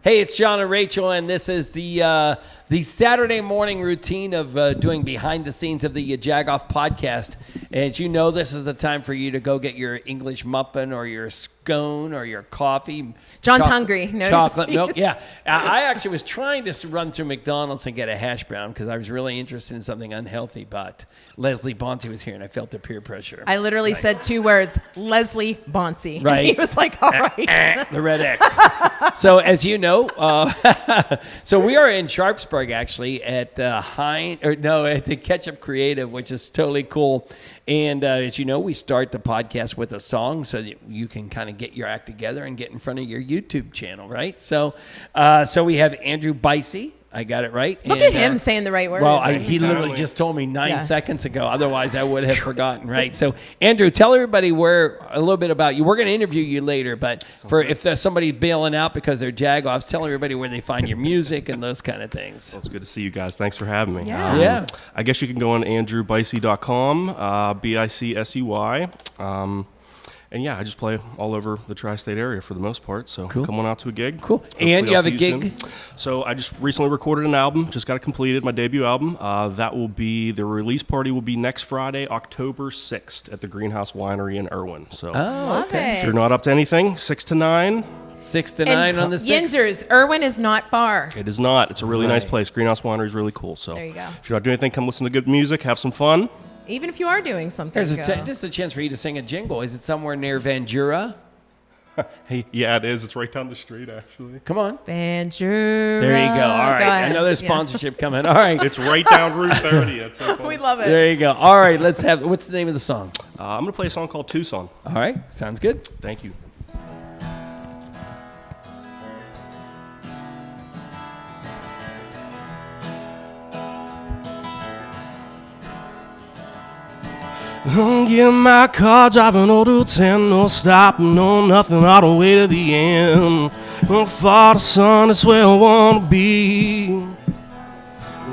Hey, it's John and Rachel, and this is the Saturday morning routine of doing behind the scenes of the Yajagoff podcast. And as you know, this is the time for you to go get your English muffin or your scone or your coffee. John's hungry. Chocolate milk. Yeah. I actually was trying to run through McDonald's and get a hash brown because I was really interested in something unhealthy, but Leslie Bonte was here and I felt the peer pressure. I literally said two words, Leslie Bonte. Right. And he was like, all right. The red X. So as you know, so we are in Sharpsburg actually at the Ketchup Creative, which is totally cool. And as you know, we start the podcast with a song so that you can kind of get your act together and get in front of your YouTube channel, right? So we have Andrew Bicey. I got it right. Look at him saying the right word. Well, he literally just told me 9 seconds ago. Otherwise, I would have forgotten, right? So, Andrew, tell everybody a little bit about you. We're going to interview you later, but if there's somebody bailing out because they're Jagoffs, tell everybody where they find your music and those kind of things. Well, it's good to see you guys. Thanks for having me. Yeah. I guess you can go on andrewbicey.com, B-I-C-S-E-Y. And yeah, I just play all over the tri-state area for the most part. So come on out to a gig. Cool. Hopefully And you have a gig? Soon. So I just recently recorded an album. Just got it completed, my debut album. The release party will be next Friday, October 6th at the Greenhouse Winery in Irwin. So okay. If you're not up to anything, 6 to 9. 6 to 9 on the 6th. Yinzers, Irwin is not far. It is not. It's a really nice place. Greenhouse Winery is really cool. So there you go. If you're not doing anything, come listen to good music, have some fun. Even if you are doing something. This is a chance for you to sing a jingle. Is it somewhere near Vandura? Hey, yeah, it is. It's right down the street, actually. Come on. Vandura. There you go. All right. I know there's sponsorship coming. All right. It's right down Route 30. We love it. There you go. All right. What's the name of the song? I'm going to play a song called Tucson. All right. Sounds good. Thank you. I'm getting my car, driving over to 10, no stopping, no nothing, all the way to the end. I'm far the sun, that's where I wanna be.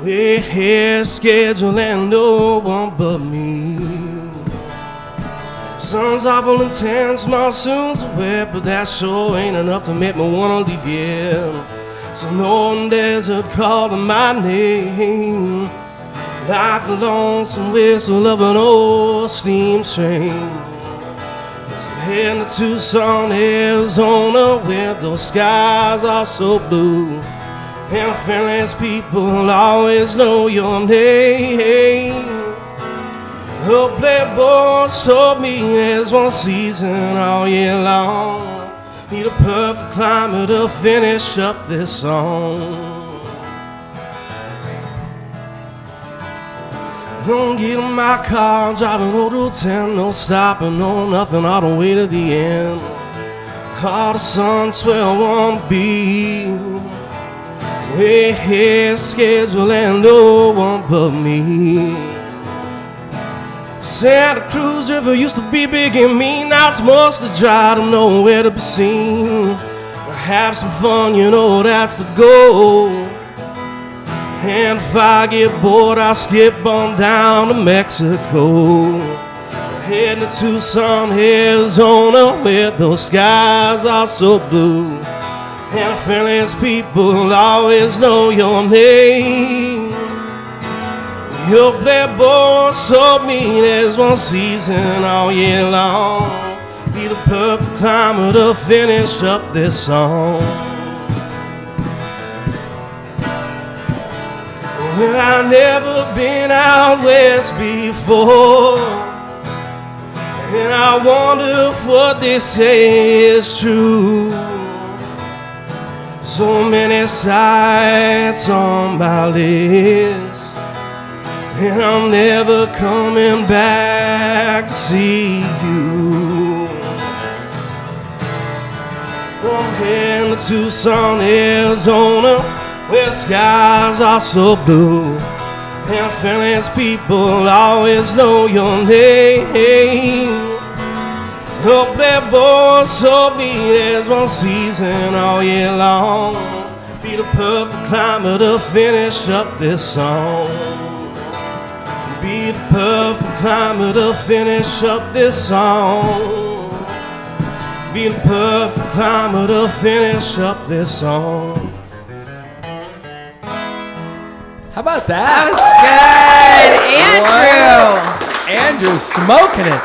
Way ahead, schedule and no one but me. Sun's awful intense, monsoons are wet, but that sure ain't enough to make me wanna leave yet. So no desert calling my name, like the lonesome whistle of an old steam train. So I'm heading to Tucson, Arizona, where those skies are so blue, and friendless people always know your name. The playboys told me there's one season all year long, need a perfect climate to finish up this song. I'm getting my car, driving over to 10, no stopping, no nothing, all the way to the end. All the sun's where I wanna be. Way ahead, schedule and no one but me. Santa Cruz River used to be big and mean, now it's mostly dry to nowhere to be seen. Have some fun, you know that's the goal. And if I get bored, I'll skip on down to Mexico. Heading to Tucson, Arizona, where those skies are so blue, and friendless people always know your name. Your playboys told me there's one season all year long, be the perfect climate to finish up this song. Well, I've never been out west before, and I wonder if what they say is true. So many sights on my list, and I'm never coming back to see you. I'm heading to Tucson, Arizona, where skies are so blue, and friendless people always know your name. The playboys told me there's one season all year long, be the perfect climate to finish up this song. Be the perfect climate to finish up this song. be in the perfect climate to finish up this song. How about that? That was good, Andrew. Andrew's smoking it.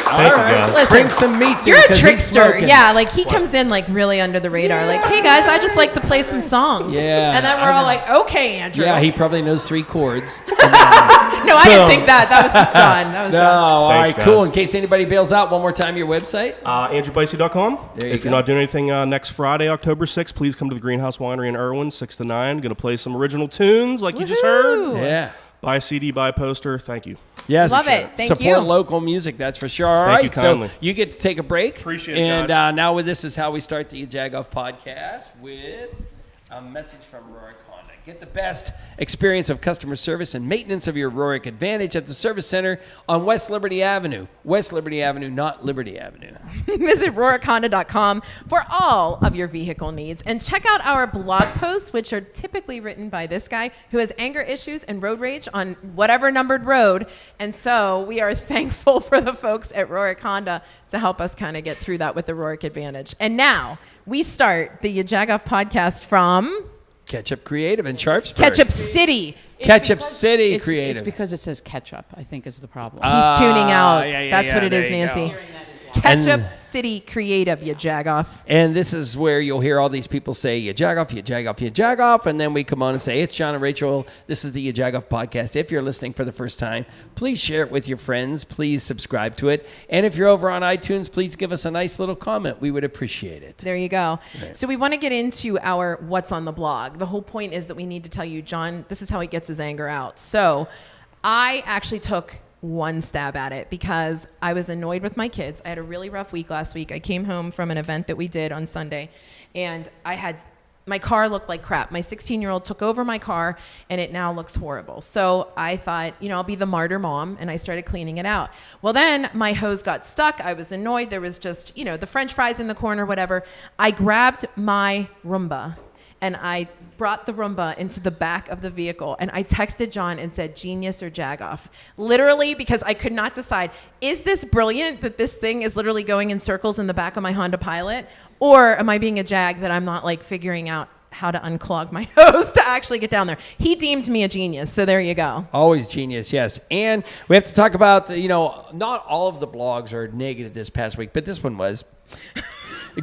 Thank you, guys. Listen, Bring some meats in You're a 'cause he's trickster. smoking. Yeah, like he comes in like really under the radar. Like, hey guys, I just like to play some songs. Yeah, And then we're I all know. like, okay, Andrew. Yeah, he probably knows 3 chords. No, I didn't think that. That was just John. That was No, John. all Thanks, right, cool. guys. In case anybody bails out, one more time, your website. AndrewBicey.com. There you If go. you're not doing anything next Friday, October 6th, please come to the Greenhouse Winery in Irwin, 6 to 9. Going to play some original tunes like you just heard. Woohoo. Yeah. Buy a CD, buy a poster. Thank you. Yes. Love it. Thank Support you. local music, that's for sure. All Thank right, you so kindly. you get to take a break. Appreciate it, and, guys. now with this is how we start the Jagoff podcast with a message from Rorick Honda. Get the best experience of customer service and maintenance of your Rorick Advantage at the Service Center on West Liberty Avenue. West Liberty Avenue, not Liberty Avenue. Visit RorickHonda.com for all of your vehicle needs. And check out our blog posts, which are typically written by this guy who has anger issues and road rage on whatever numbered road. And so we are thankful for the folks at Rorick Honda to help us kind of get through that with the Rorick Advantage. And now we start the Yajagoff podcast from Ketchup Creative in Sharpsburg. Ketchup City. Ketchup City It's Creative. because it says ketchup, I think, is the problem. He's tuning out. yeah, That's yeah, what it there is, you Nancy. go. Ketchup And- City Creative, you jagoff. And this is where you'll hear all these people say, you jagoff, you jagoff, you jagoff. And then we come on and say, it's John and Rachel. This is the Jagoff podcast. If you're listening for the first time, please share it with your friends. Please subscribe to it. And if you're over on iTunes, please give us a nice little comment. We would appreciate it. There you go. So we want to get into our what's on the blog. The whole point is that we need to tell you, John, this is how he gets his anger out. So I actually took one stab at it because I was annoyed with my kids. I had a really rough week last week. I came home from an event that we did on Sunday, and my car looked like crap. My 16-year-old took over my car, and it now looks horrible. So I thought, I'll be the martyr mom, and I started cleaning it out. Well, then my hose got stuck. I was annoyed. There was just, the French fries in the corner, whatever. I grabbed my Roomba, and I brought the Roomba into the back of the vehicle, and I texted John and said, genius or jagoff. Literally, because I could not decide, is this brilliant that this thing is literally going in circles in the back of my Honda Pilot? Or am I being a jag that I'm not like figuring out how to unclog my hose to actually get down there? He deemed me a genius, so there you go. Always genius, yes. And we have to talk about, not all of the blogs are negative this past week, but this one was. The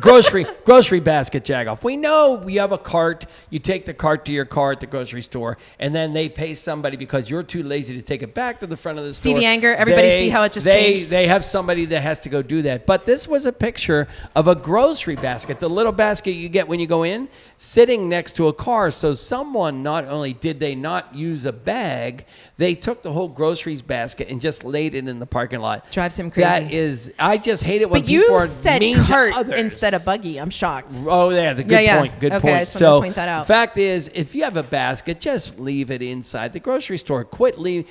grocery basket jagoff. We know you have a cart. You take the cart to your car at the grocery store, and then they pay somebody because you're too lazy to take it back to the front of the store. See the anger? Everybody see how it just changed? They have somebody that has to go do that. But this was a picture of a grocery basket, the little basket you get when you go in, sitting next to a car. So someone, not only did they not use a bag, they took the whole groceries basket and just laid it in the parking lot. Drives him crazy. I just hate it when But people you are said mean cart to others. instead of buggy. I'm shocked. Oh, yeah, good point. Good Okay, point. I just wanted to point that out. The fact is, if you have a basket, just leave it inside the grocery store.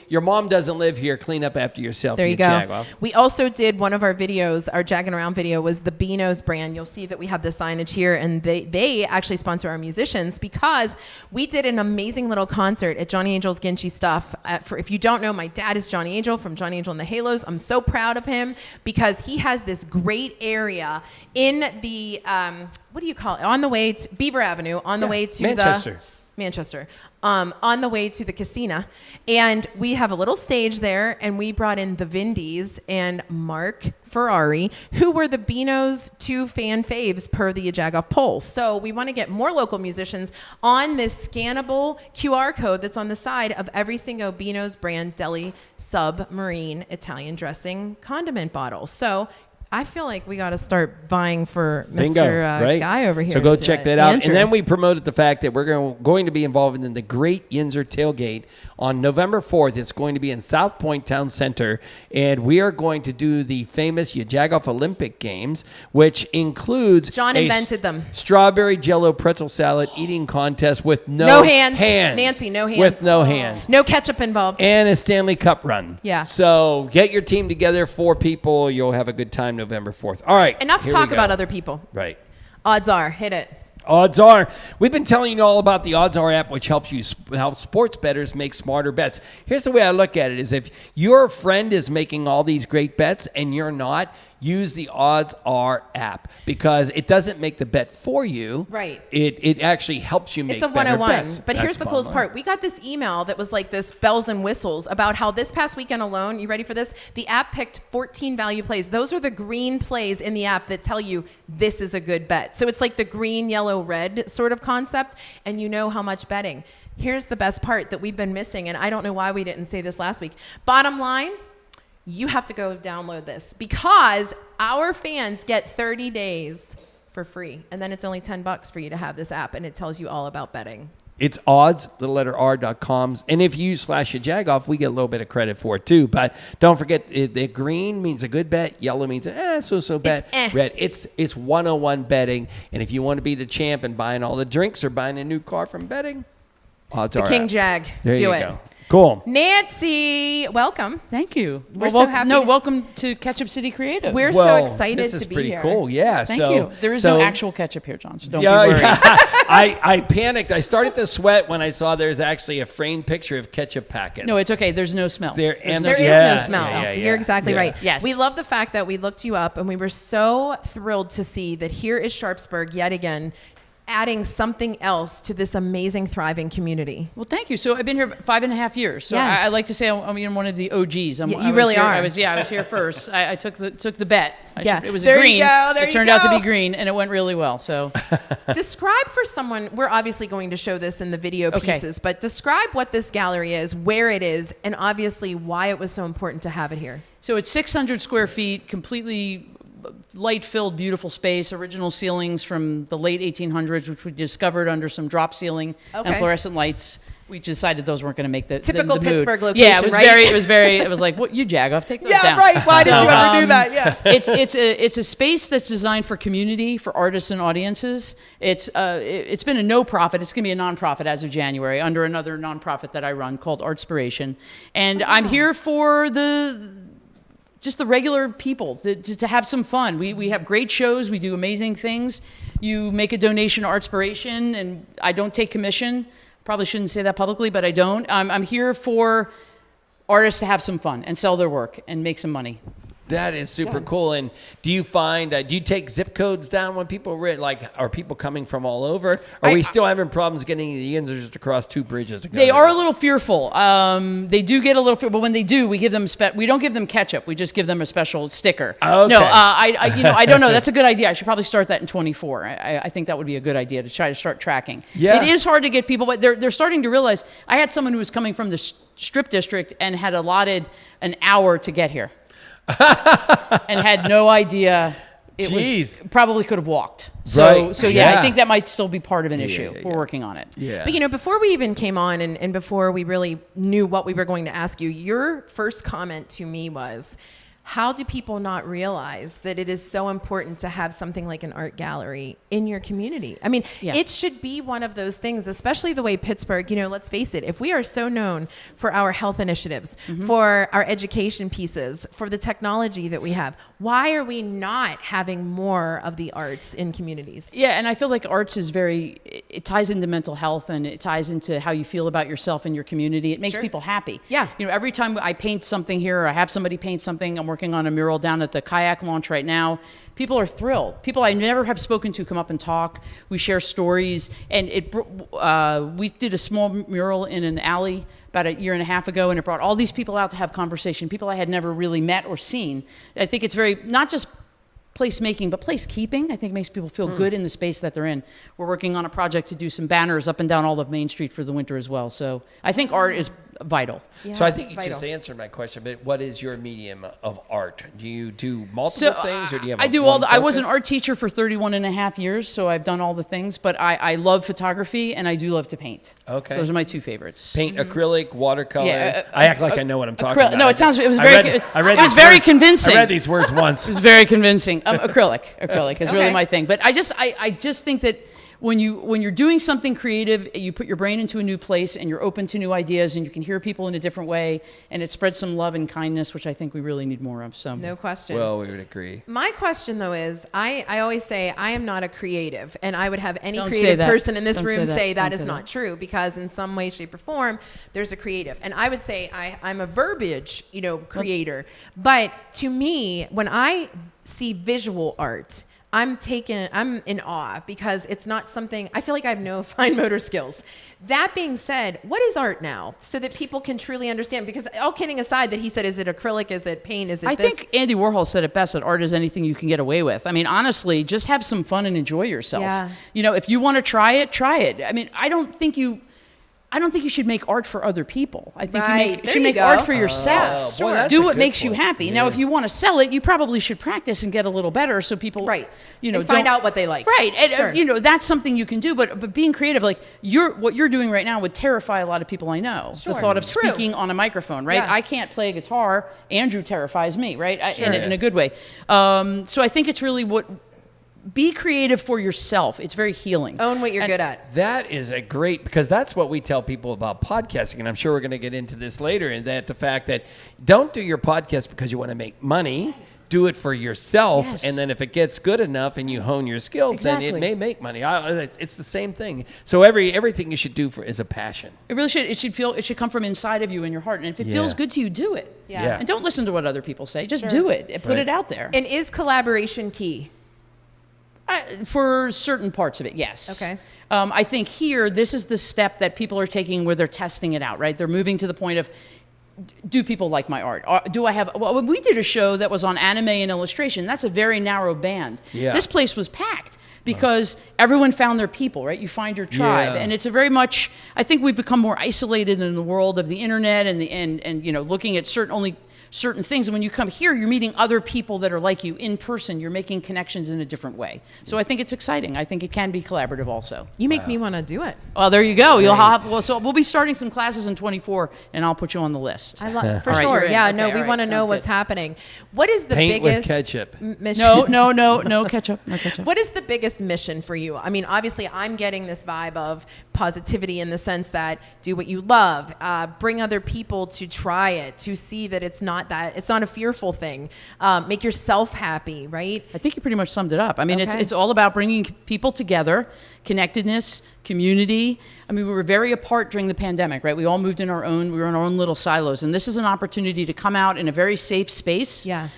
Your mom doesn't live here. Clean up after yourself. There you go. jagoff. We also did one of our videos, our Jagging Around video was the Beano's brand. You'll see that we have the signage here, and they actually sponsor our musicians because we did an amazing little concert at Johnny Angel's Ginchy Stuff. If you don't know, my dad is Johnny Angel from Johnny Angel and the Halos. I'm so proud of him because he has this great area in the, what do you call it? On the way to Beaver Avenue, on the way to Manchester, on the way to the casino. And we have a little stage there, and we brought in the Vindies and Mark Ferrari, who were the Beano's 2 fan faves per the Jagoff poll. So we want to get more local musicians on this scannable QR code that's on the side of every single Beano's brand deli submarine Italian dressing condiment bottle. So I feel like we got to start buying for Mr. right? Guy over here. So go check that out. Andrew. And then we promoted the fact that we're going to be involved in the Great Yinzer Tailgate on November 4th. It's going to be in South Point Town Center. And we are going to do the famous Jagoff Olympic Games, which includes John invented them. Strawberry Jello pretzel salad eating contest with No hands. Nancy, no hands. With no hands. No ketchup involved. And a Stanley Cup run. Yeah. So get your team together, 4 people. You'll have a good time November 4th. All right. Enough here talk we go. about other people. Right. Odds are, hit it. Odds are. We've been telling you all about the Odds Are app, which helps you help sports bettors make smarter bets. Here's the way I look at it: is if your friend is making all these great bets and you're not, use the Odds Are app because it doesn't make the bet for you. Right. It actually helps you make It's a better 101. bets. But here's the coolest part. We got this email that was like this bells and whistles about how this past weekend alone, you ready for this? The app picked 14 value plays. Those are the green plays in the app that tell you this is a good bet. So it's like the green, yellow, red sort of concept, and you know how much betting. Here's the best part that we've been missing, and I don't know why we didn't say this last week. Bottom line, you have to go download this because our fans get 30 days for free, and then it's only $10 for you to have this app, and it tells you all about betting. It's odds, the letter R.com. And if you use /yajagoff, we get a little bit of credit for it too. But don't forget, the green means a good bet. Yellow means so-so bet. Red, it's 101 betting. And if you want to be the champ and buying all the drinks or buying a new car from betting, Odds The Are King out. Jag. There Do you it. go. Cool. Nancy, welcome. Thank you. We're so happy. No, welcome to Ketchup City Creative. We're so Well, excited this is to be pretty here. cool. Yeah. Thank you. There is no actual ketchup here, John, so don't be Yeah, worried. I panicked. I started to sweat when I saw there's actually a framed picture of ketchup packets. No, it's okay. There's no smell. There There's and There is Yeah, no smell. yeah, yeah, You're exactly yeah. right. Yes. We love the fact that we looked you up and we were so thrilled to see that here is Sharpsburg yet again adding something else to this amazing, thriving community. Well, thank you. So I've been here 5.5 years. So Yes. I like to say I'm one of the OGs. You I was really here- are. I was here first. I took the bet. Yeah. It was There you green. go, there it you turned out to go. be green, and it went really well. So Describe for someone, we're obviously going to show this in the video Okay. pieces, but describe what this gallery is, where it is, and obviously why it was so important to have it here. So it's 600 square feet, completely light-filled, beautiful space, original ceilings from the late 1800s, which we discovered under some drop ceiling Okay. and fluorescent lights. We decided those weren't going to make the Typical the mood. Pittsburgh Yeah, location, it was right? it was like, what, you jagoff, take those Yeah, down. right. Why did So, you ever do that? Yeah. It's a space that's designed for community, for artists and audiences. It's been a no-profit. It's going to be a non-profit as of January under another non-profit that I run called Artspiration. And I'm here for just the regular people to have some fun. We have great shows. We do amazing things. You make a donation to Artspiration, and I don't take commission. Probably shouldn't say that publicly, but I don't. I'm here for artists to have some fun and sell their work and make some money. That is super cool. And do you find, do you take zip codes down when people are people coming from all over? Are we still having problems getting the users to cross two bridges to go? They to are a this? little fearful. They do get a little fearful, but when they do, we give them we don't give them ketchup. We just give them a special sticker. Okay. No, I don't know. That's a good idea. I should probably start that in 24. I think that would be a good idea to try to start tracking. Yeah. It is hard to get people, but they're starting to realize. I had someone who was coming from the Strip District and had allotted an hour to get here. And had no idea it Jeez. was probably could have walked. So Right. so Yeah. I think that might still be part of an issue. yeah, We're working on it. Yeah. But before we even came on and before we really knew what we were going to ask you, your first comment to me was, how do people not realize that it is so important to have something like an art gallery in your community? I mean, Yeah. it should be one of those things, especially the way Pittsburgh, let's face it, if we are so known for our health initiatives, for our education pieces, for the technology that we have, why are we not having more of the arts in communities? Yeah, and I feel like arts is it ties into mental health and it ties into how you feel about yourself and your community. It makes Sure. people happy. Yeah. Every time I paint something here or I have somebody paint something, I'm working on a mural down at the kayak launch right now. People are thrilled. People I never have spoken to come up and talk. We share stories. And we did a small mural in an alley about a year and a half ago, and it brought all these people out to have conversation, people I had never really met or seen. I think it's very, not just placemaking, but placekeeping. I think makes people feel good in the space that they're in. We're working on a project to do some banners up and down all of Main Street for the winter as well. So I think art is vital. So I think you vital. just answered my question, but what is your medium of art? Do you do multiple things, or do you have I do one I was an focus? art teacher for 31 and a half years, so I've done all the things, but I love photography and I do love to paint. Okay. So those are my two favorites. Paint, acrylic, watercolor. Yeah, I act like I know what I'm talking about. No, it sounds. It was very. It was these very words- convincing. I read these words once. It was very convincing. Acrylic is Okay. really my thing. But I just think that when you're doing something creative, you put your brain into a new place and you're open to new ideas and you can hear people in a different way and it spreads some love and kindness, which I think we really need more of. So No question. Well, we would agree. My question, though, is I always say I am not a creative, and I would have any Don't say creative that. person in this Don't room say that. say that Don't is say not that. true, because in some way, shape, or form, there's a creative. And I would say I'm a verbiage, creator. But to me, when I see visual art, I'm in awe, because it's not something, I feel like I have no fine motor skills. That being said, what is art now, so that people can truly understand? Because all kidding aside, that he said, is it acrylic, is it paint, is it I this? think Andy Warhol said it best, that art is anything you can get away with. I mean, honestly, just have some fun and enjoy yourself. Yeah. If you want to try it, try it. I mean, I don't think you should make art for other people. I think Right. you There should you make go. art for yourself. boy, that's Do a what good makes you point. happy. Now, if you want to sell it, you probably should practice and get a little better, so people, Right. and find out what they like. Right. And, Sure. that's something you can do. But being creative, like what you're doing right now, would terrify a lot of people I know. Sure. The thought of True. speaking on a microphone, right? Yeah. I can't play a guitar. Andrew terrifies me, right? Sure. In a good way. So I think it's really be creative for yourself. It's very healing. Own what you're good at. That is because that's what we tell people about podcasting, and I'm sure we're going to get into this later, and that the fact that don't do your podcast because you want to make money. Do it for yourself, Yes. and then if it gets good enough and you hone your skills, then Exactly. it may make money. It's the same thing. So everything you should do is a passion. It really should. It should come from inside of you and your heart. And if it Yeah. feels good to you, do it. Yeah. And don't listen to what other people say. Just do it and put Right. it out there. And is collaboration key? For certain parts of it, yes. Okay. I think here, this is the step that people are taking where they're testing it out, right? They're moving to the point of, do people like my art? Do I have? Well, when we did a show that was on anime and illustration, that's a very narrow band. Yeah. This place was packed because everyone found their people, right? You find your tribe, Yeah. and it's a very much. I think we've become more isolated in the world of the internet and looking at certain things. And when you come here, you're meeting other people that are like you in person. You're making connections in a different way. So I think it's exciting. I think it can be collaborative also. You make me want to do it. Well, there you go. So we'll be starting some classes in 24, and I'll put you on the list. I love for All right, sure. you're in. Yeah, Okay, no, all we right, want to know sounds what's good. happening. What is the Paint with biggest ketchup. mission? No ketchup. No ketchup. What is the biggest mission for you? I mean, obviously, I'm getting this vibe of positivity in the sense that do what you love, bring other people to try it, to see that it's not a fearful thing. Make yourself happy, right? I think you pretty much summed it up. I mean, Okay. it's all about bringing people together, connectedness, community. I mean, we were very apart during the pandemic, right? We all moved we were in our own little silos. And this is an opportunity to come out in a very safe space. Yeah.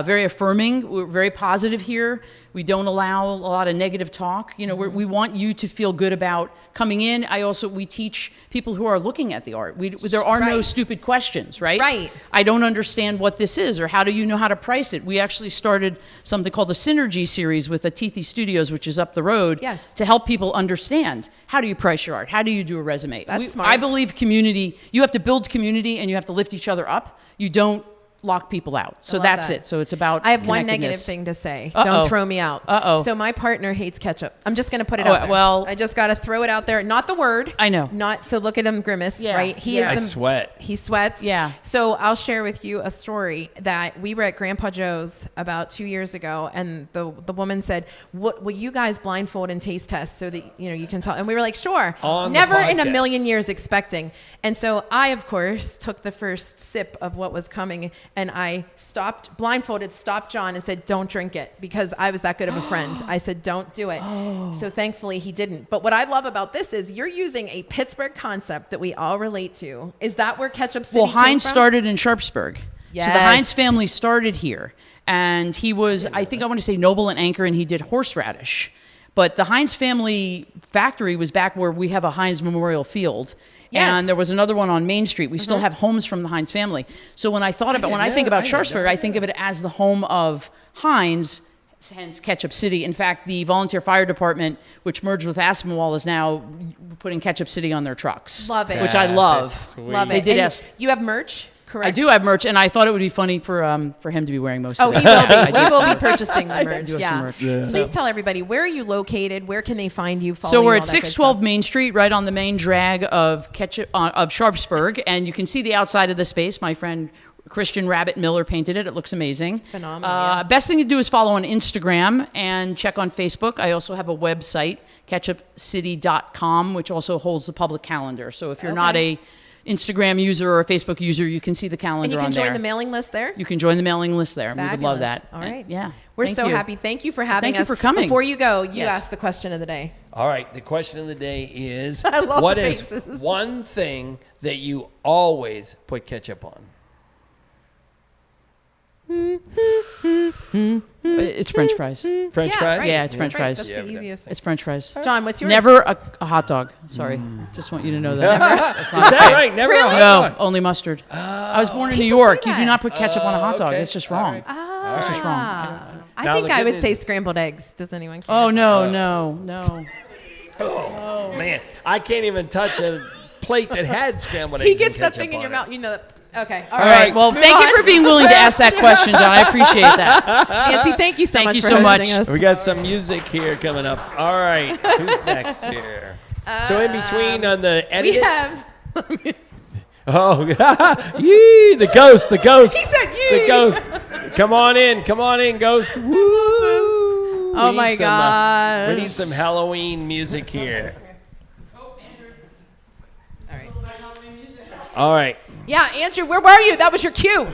Very affirming. We're very positive here. We don't allow a lot of negative talk. We want you to feel good about coming in. We teach people who are looking at the art. There are no Right. stupid questions, right? Right. I don't understand what this is, or how do you know how to price it? We actually started something called the Synergy series with Atithi Studios, which is up the road, Yes. to help people understand how do you price your art? How do you do a resume? That's smart. I believe community, you have to build community and you have to lift each other up. You don't lock people out. So love that's that. it. So it's about I have one connectedness. negative thing to say. Uh-oh. Don't throw me out. Uh-oh. So my partner hates ketchup. I'm just going to put it Oh, out there. well- I just got to throw it out there. Not the word. I know. So look at him grimace, Yeah. right? He Yeah. is I sweat. He sweats. Yeah. So I'll share with you a story that we were at Grandpa Joe's about 2 years ago, and the woman said, "What will you guys blindfold and taste test so that you can tell?" And we were like, "Sure." On the Never in a podcast. million years expecting. And so I, of course, took the first sip of what was coming, and I stopped John and said, "Don't drink it," because I was that good of a friend. I said, "Don't do it." So thankfully he didn't. But what I love about this is you're using a Pittsburgh concept that we all relate to. Is that where Ketchup City Well, came Heinz from? started in Sharpsburg. So the Yes. Heinz family started here. And he was, I think I want to say Noble and Anchor, and he did horseradish. But the Heinz family factory was back where we have a Heinz Memorial Field. Yes. And there was another one on Main Street. We still have homes from the Heinz family. So when I think about Sharpsburg, I think of it as the home of Heinz, hence Ketchup City. In fact, the volunteer fire department, which merged with Aspinwall, is now putting Ketchup City on their trucks. Love it. Which I love. That's sweet. Love They it. did And ask. you have merch, correct? I do have merch, and I thought it would be funny for him to be wearing most Oh, of it. he will be. We will be purchasing the merch. do have Yeah. some merch. Yeah. Please tell everybody, where are you located? Where can they find you? Follow So you, we're all at that good 612 stuff? Main Street, right on the main drag of Sharpsburg, and you can see the outside of the space. My friend Christian Rabbit Miller painted it. It looks amazing. Phenomenal, yeah. Best thing to do is follow on Instagram and check on Facebook. I also have a website, ketchupcity.com, which also holds the public calendar. So if you're not a Instagram user or a Facebook user, you can see the calendar And you on can there. join the mailing list there? You can join the mailing list there. Fabulous. We would love that. All right. Yeah. We're Thank so you. happy. Thank you for having Thank us. you for coming. Before you go, you Yes. ask the question of the day. All right. The question of the day is, I love what the is faces. one thing that you always put ketchup on? It's French fries. French fries? Right. Yeah, it's French Right, fries. That's the easiest. It's French fries. John, what's yours? Never a hot dog. Sorry. Just want you to know that. That's Is not that right? Never a hot No, dog? only mustard. I was born in New People York. say You do that. not put ketchup on a hot dog. okay. It's just wrong. It's just wrong. I Now think the I good would news say is- scrambled eggs. Does anyone care? Oh, no. Oh, man. I can't even touch a plate that had scrambled eggs. He and gets that ketchup thing in on your it. mouth. You know that. Okay. All right. Well, Move thank on. you for being willing to ask that question, John. I appreciate that. Nancy, thank you so Thank much you for so hosting much. us. We got some music here coming up. All right. Who's next here? So in between on the We edit. have. Oh, yee, the ghost. He said, "Yee." The ghost. Come on in, ghost. Woo. Oh We my need some, gosh. we need some Halloween music here. All right. All right. Yeah, Andrew, where were you? That was your cue.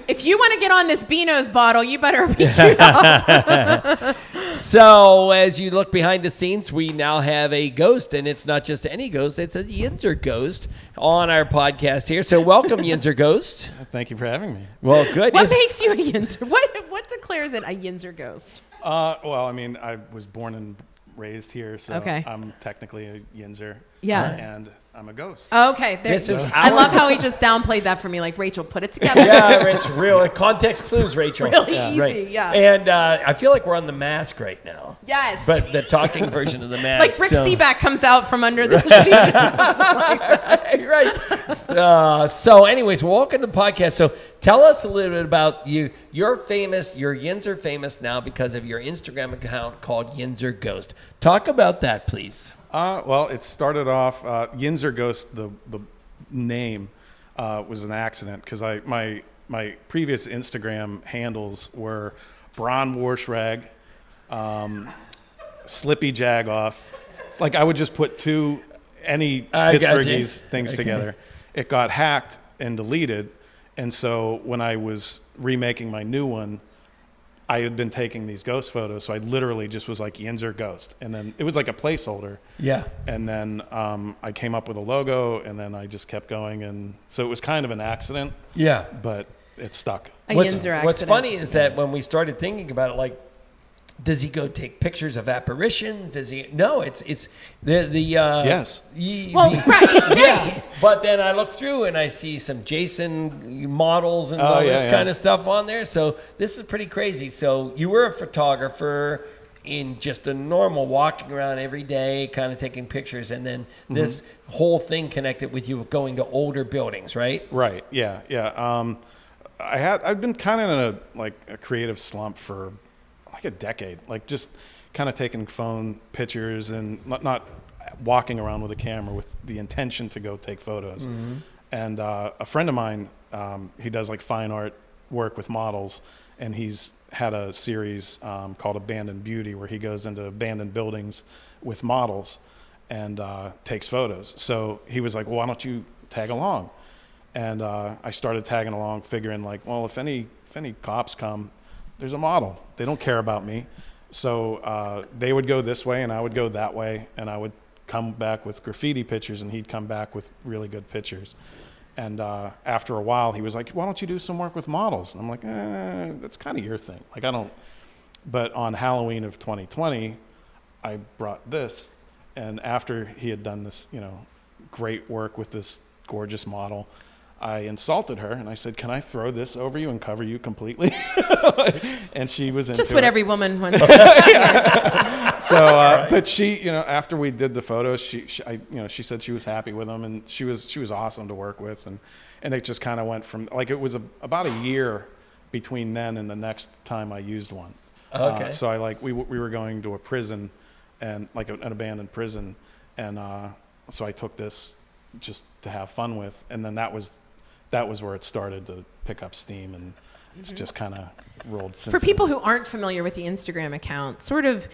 If you want to get on this Beano's bottle, you better be queued up. So as you look behind the scenes, we now have a ghost, and it's not just any ghost; it's a Yinzer ghost on our podcast here. So welcome, Yinzer ghost. Thank you for having me. Well, good. What Is- makes you a Yinzer? What declares it a Yinzer ghost? Well, I mean, I was born and raised here, so Okay. I'm technically a Yinzer. Yeah. And I'm a ghost. Okay, there. This is I our- love how he just downplayed that for me. Like Rachel, put it together. Yeah, it's real. Context clues, Rachel. Really yeah, easy, right. yeah. And I feel like we're on The Mask right now. Yes. But the talking version of The Mask. like Rick so. Seaback comes out from under the sheet. right. So, anyways, welcome to the podcast. So, tell us a little bit about you. You're famous. Your Yinzer famous now because of your Instagram account called Yinzer Ghost. Talk about that, please. Well, it started off, Yinzer Ghost, the name was an accident because my previous Instagram handles were Bron Warschrag, Slippy Jagoff. Like I would just put any I got you. Pittsburghese things together. It got hacked and deleted. And so when I was remaking my new one, I had been taking these ghost photos, so I literally just was like Yinzer Ghost, and then it was like a placeholder. Yeah. And then I came up with a logo, and then I just kept going, and so it was kind of an accident, Yeah. but it stuck. A What's Yinzer accident. funny is that when we started thinking about it, like, does he go take pictures of apparitions? Does he? No, it's the Yes. Well, right. Yeah, but then I look through and I see some Jason models and all yeah, this yeah. kind of stuff on there. So this is pretty crazy. So you were a photographer in just a normal walking around every day, kind of taking pictures, and then this whole thing connected with you going to older buildings, right? Right. Yeah. Yeah. I've been kind of in a creative slump for like a decade, like just kind of taking phone pictures and not walking around with a camera with the intention to go take photos. And a friend of mine, he does like fine art work with models, and he's had a series called Abandoned Beauty where he goes into abandoned buildings with models and takes photos. So he was like, well, why don't you tag along? And I started tagging along, figuring like, well, if any cops come, there's a model. They don't care about me. So they would go this way and I would go that way, and I would come back with graffiti pictures and he'd come back with really good pictures. And after a while he was like, why don't you do some work with models? And I'm like, that's kind of your thing. Like I don't. But on Halloween of 2020, I brought this, and after he had done this, great work with this gorgeous model, I insulted her and I said, can I throw this over you and cover you completely? And she was into Just what it. every woman wants. So, but she, after we did the photos, she said she was happy with them, and she was awesome to work with, and it just kind of went from like it was about a year between then and the next time I used one. Okay. So we were going to a prison, and like an abandoned prison, and so I took this just to have fun with, and then that was that was where it started to pick up steam, and it's just kind of rolled since For people then. who aren't familiar with the Instagram account, sort of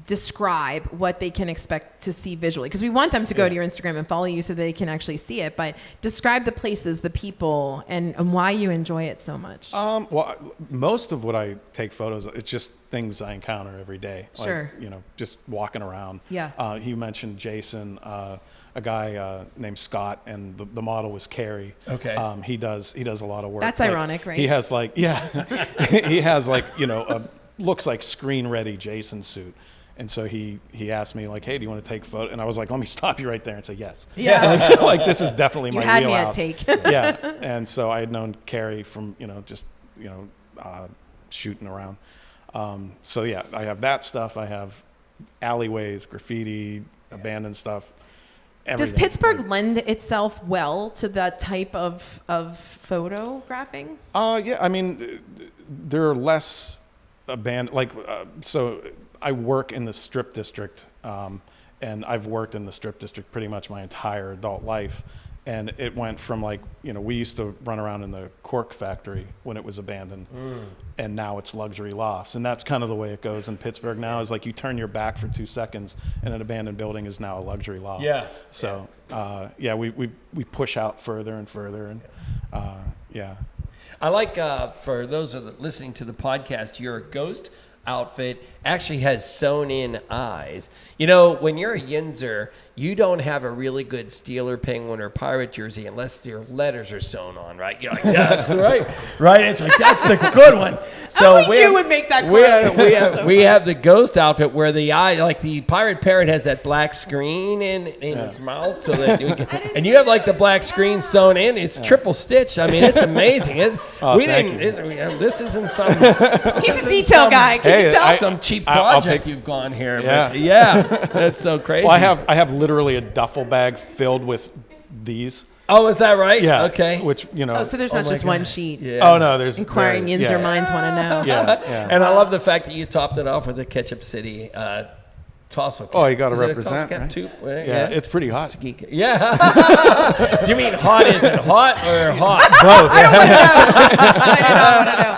describe what they can expect to see visually, because we want them to go to your Instagram and follow you so they can actually see it, but describe the places, the people, and why you enjoy it so much. Well, most of what I take photos, it's just things I encounter every day. Sure. Like, just walking around. Yeah. He mentioned Jason, a guy named Scott, and the model was Carrie. Okay. He does a lot of work. That's Like, ironic, right? He has he has a looks like screen ready Jason suit. And so he asked me like, hey, do you want to take photo? And I was like, let me stop you right there and say yes. Yeah. Like this is definitely You my had me at wheelhouse. take. Yeah. And so I had known Carrie from, shooting around. So yeah, I have that stuff. I have alleyways, graffiti, abandoned stuff. Does Everything. Pittsburgh lend itself well to that type of photographing? Yeah, I mean, there are less abandoned, so I work in the Strip District, and I've worked in the Strip District pretty much my entire adult life. And it went from we used to run around in the cork factory when it was abandoned, and now it's luxury lofts. And that's kind of the way it goes in Pittsburgh now, is like you turn your back for 2 seconds and an abandoned building is now a luxury loft. Yeah. So, we push out further and further, and yeah. I like, for those of listening to the podcast, your ghost outfit actually has sewn in eyes. When you're a Yinzer, you don't have a really good Steeler, Penguin, or Pirate jersey unless your letters are sewn on, right? You're like, that's right. Right? It's like, that's the good one. So Only you would make that we have the ghost outfit where the eye, like the pirate parrot has that black screen in his mouth, so that and you have like the black screen sewn in. It's triple stitched. I mean, it's amazing. This isn't some. He's a detail guy. Can you tell? Some cheap I'll project take- you've gone here. Yeah. But yeah, that's so crazy. Well, I have literally a duffel bag filled with these. Oh, is that right? Yeah. Okay. Which Oh, so there's not just one sheet. Yeah. Oh no, there's Inquiring very- Yinzer minds want to know. Yeah. And I love the fact that you topped it off with the Ketchup City Tossle cap. Oh, you gotta Is it a represent, toss cap right? too? Yeah, it's pretty hot. Ski- Yeah. Do you mean hot? Is it hot or hot? Both. I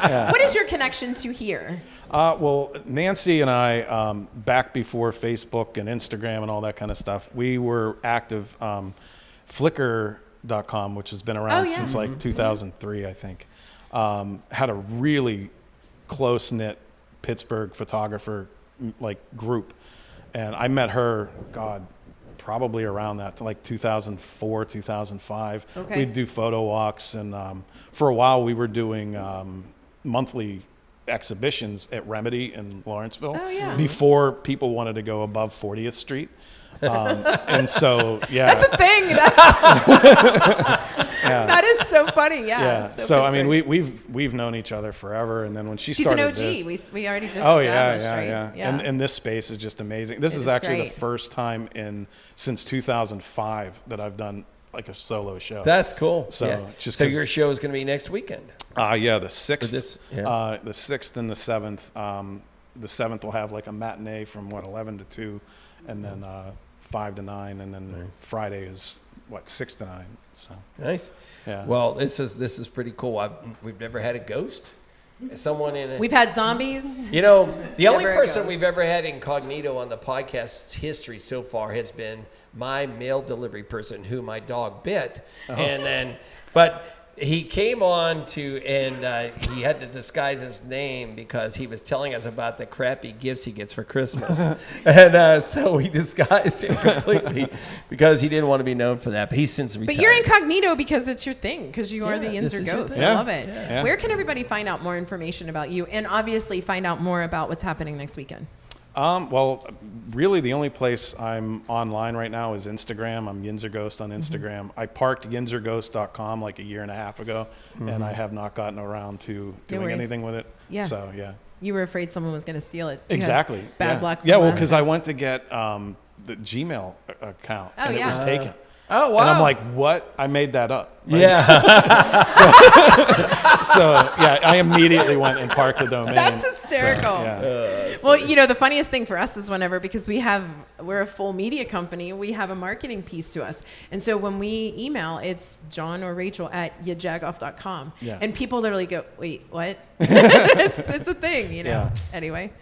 don't know. What is your connection to here? Well, Nancy and I, back before Facebook and Instagram and all that kind of stuff, we were active. Flickr.com, which has been around since like 2003, I think, had a really close-knit Pittsburgh photographer group. And I met her, probably around that, like 2004, 2005. Okay. We'd do photo walks, and for a while we were doing monthly exhibitions at Remedy in Lawrenceville before people wanted to go above 40th Street. And so, yeah. That's a thing. That is so funny. Yeah. So I mean, we've known each other forever, and then when she's started an OG. this, We already just oh established, yeah. right? And this space is just amazing. This It is is actually great. the first time since 2005 that I've done like a solo show. That's cool. So, Yeah. just so 'cause- your show is going to be next weekend. Yeah, the 6th, the 6th and the 7th. The 7th will have like a matinee from 11 to 2, and then 5 to 9, and then Friday is 6 to 9. So Nice. yeah. Well, this is pretty cool. We've never had a ghost. Someone in it. We've had zombies. The only Never a person ghost. we've ever had incognito on the podcast's history so far has been my mail delivery person who my dog bit. But he came on and he had to disguise his name because he was telling us about the crappy gifts he gets for Christmas. And so we disguised him completely because he didn't want to be known for that. But he's since retired. But you're incognito because it's your thing, because you are the this Yinzer is your ghost. thing. I Yeah. love it. Yeah. Where can everybody find out more information about you, and obviously find out more about what's happening next weekend? Well, really the only place I'm online right now is Instagram. I'm Yinzer Ghost on Instagram. I parked yinzerghost.com like a year and a half ago, and I have not gotten around to doing worries. anything with it. Yeah. So, yeah. You were afraid someone was going to steal it. You had Exactly. Bad yeah. luck. Yeah, from well, last because time. I went to get the Gmail account, Oh, and it was yeah. taken. Oh, wow. And I'm like, what? I made that up. Like, Yeah. So yeah, I immediately went and parked the domain. That's hysterical. So, yeah. Well, the funniest thing for us is whenever, because we're a full media company, we have a marketing piece to us. And so when we email, it's John or Rachel at yajagoff.com. Yeah. And people literally go, wait, what? it's a thing, Yeah. Anyway.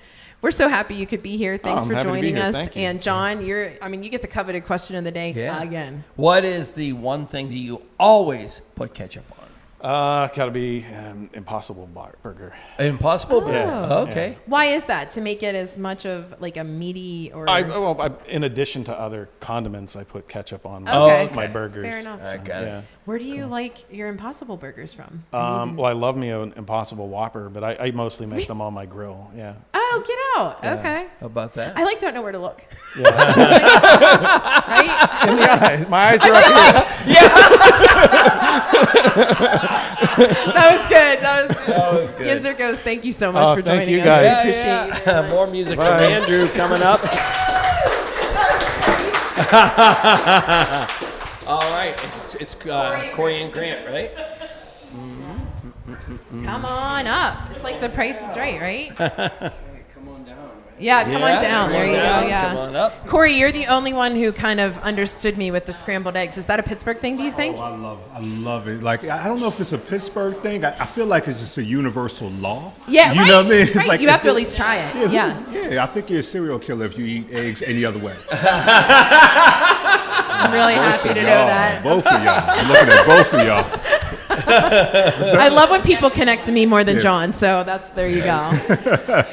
We're so happy you could be here. Thanks I'm for happy to be joining here. us. Thank you. And John, you get the coveted question of the day again. What is the one thing that you always put ketchup on? Gotta be Impossible Burger. Impossible Burger. Oh. Okay. Why is that? To make it as much of like a meaty or... In addition to other condiments, I put ketchup on Okay. my burgers. Fair enough. I got it. Where do you like your Impossible Burgers from? Well, I love me an Impossible Whopper, but I mostly make them on my grill. Yeah. Oh, get out. Okay. How about that? I don't know where to look. Yeah. Right? In the eyes. My eyes are up here. That was good. That was good. good. Yinzer goes, thank you so much for thank joining you, us. guys. We appreciate you very much. More music Bye. from Andrew coming up. All right. It's Corey and Grant, right? Come on up. It's like The Price is Right? Come on down. Yeah, come on down. There you go. Come Yeah. on up. Corey, you're the only one who kind of understood me with the scrambled eggs. Is that a Pittsburgh thing, do you think? Oh, I love it. Like, I don't know if it's a Pittsburgh thing. I feel like it's just a universal law. Yeah, you right, know what I mean? right. You have to at least try it. Yeah. Yeah, I think you're a serial killer if you eat eggs any other way. I'm really happy to know that. Both of y'all. I'm looking at both of y'all. I love when people connect to me more than John, so there you go.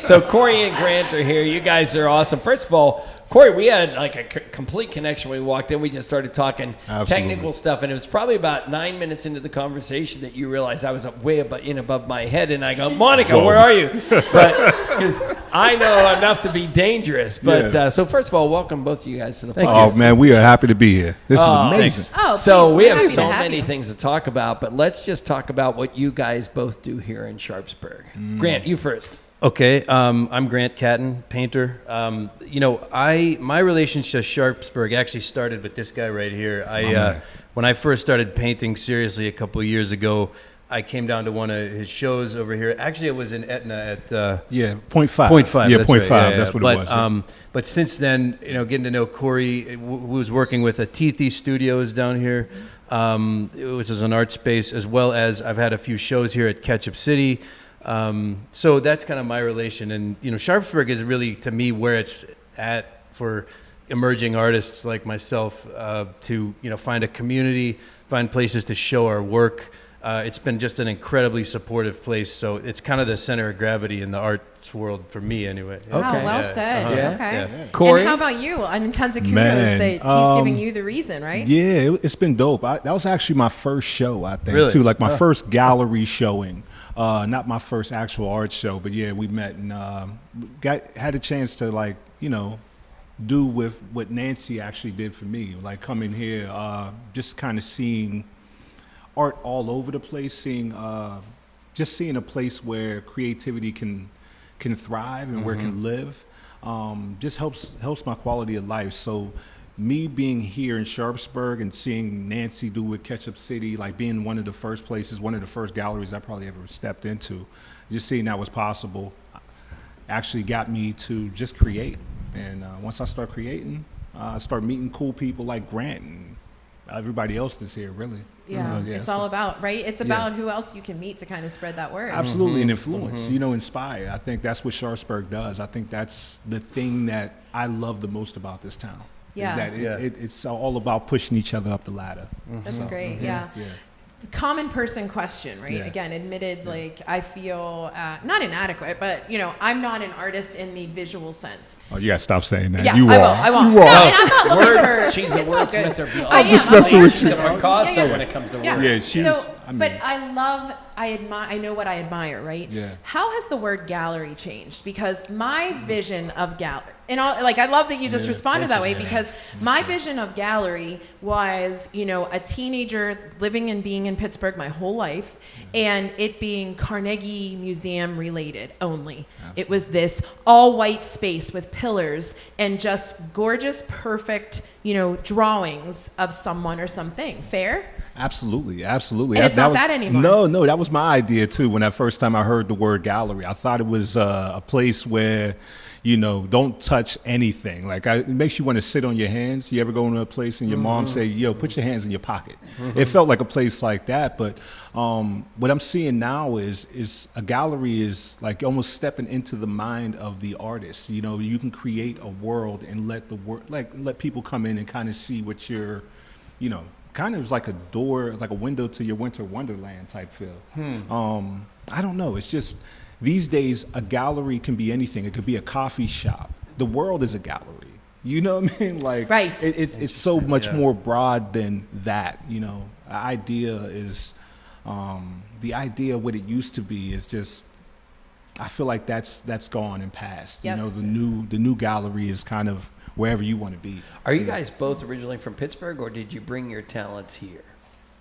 So Corey and Grant are here. You guys are awesome. First of all, Corey, we had like a complete connection when we walked in. We just started talking technical stuff, and it was probably about 9 minutes into the conversation that you realized I was way above my head, and I go, Monica, where are you? But because I know enough to be dangerous. But so first of all, welcome both of you guys to the podcast. Oh, man, we are happy to be here. This is amazing. Oh, So please, we we're have happy so to have many you. things to talk about, but let's just talk about what you guys both do here in Sharpsburg. Grant, you first. Okay, I'm Grant Catton, painter. My relationship to Sharpsburg actually started with this guy right here. When I first started painting seriously a couple of years ago, I came down to one of his shows over here. Actually, it was in Etna at Point 5. Point 5. Yeah, that's Point right. 5. That's what it was. But since then, getting to know Corey, who was working with Atithi Studios down here, which is an art space, as well as I've had a few shows here at Ketchup City. So that's kind of my relation. And, Sharpsburg is really, to me, where it's at for emerging artists like myself to, find a community, find places to show our work. It's been just an incredibly supportive place. So it's kind of the center of gravity in the arts world for me anyway. Wow, Okay. well Yeah. said. Uh-huh. Okay. Yeah. Corey? And how about you? I mean, tons of kudos Man, that he's giving you the reason, right? Yeah, it's been dope. That was actually my first show, I think, Really? too. Like my first gallery showing. Not my first actual art show, but yeah, we met and had a chance to do with what Nancy actually did for me. Like coming here, just kind of seeing art all over the place, seeing a place where creativity can thrive and where it can live, just helps my quality of life. So me being here in Sharpsburg and seeing Nancy do with Ketchup City, like being one of the first galleries I probably ever stepped into, just seeing that was possible, actually got me to just create. And once I start creating, I start meeting cool people like Grant and everybody else that's here, really. Yeah, So, it's all about, right? It's about who else you can meet to kind of spread that word. Absolutely, and influence, inspire. I think that's what Sharpsburg does. I think that's the thing that I love the most about this town. Yeah. Is that it's all about pushing each other up the ladder. That's great, yeah. Common person question, right? Yeah. Again, admitted, like, I feel not inadequate, but, I'm not an artist in the visual sense. Oh, you gotta stop saying that. Yeah, you I are. will. I will. You No, are. and I'm not looking for... She's a it's all wordsmith good. or beyond. I am. just I'm messing like- with She's a you. Picasso Yeah, yeah. when it comes to Yeah. words. Yeah, she's. So- But I know what I admire, right? Yeah. How has the word gallery changed? Because my vision of gallery, I love that you just responded that way, because my vision of gallery was, a teenager living and being in Pittsburgh my whole life, and it being Carnegie Museum related only. Absolutely. It was this all white space with pillars and just gorgeous, perfect, drawings of someone or something. Fair? Absolutely. And it's not that anymore. No, that was my idea too. When that first time I heard the word gallery, I thought it was a place where, don't touch anything. Like it makes you want to sit on your hands. You ever go into a place and your mom say, "Yo, put your hands in your pocket." It felt like a place like that. But what I'm seeing now is a gallery is like almost stepping into the mind of the artist. You can create a world and let people come in and kind of see what you're, kind of like a door, like a window to your winter wonderland type feel. I don't know. It's just these days a gallery can be anything. It could be a coffee shop. The world is a gallery. You know what I mean? Like, right. It's so much more broad than that. The idea is the idea of what it used to be is just. I feel like that's gone and passed. Yep. The new gallery is kind of wherever you want to be. Are you guys both originally from Pittsburgh, or did you bring your talents here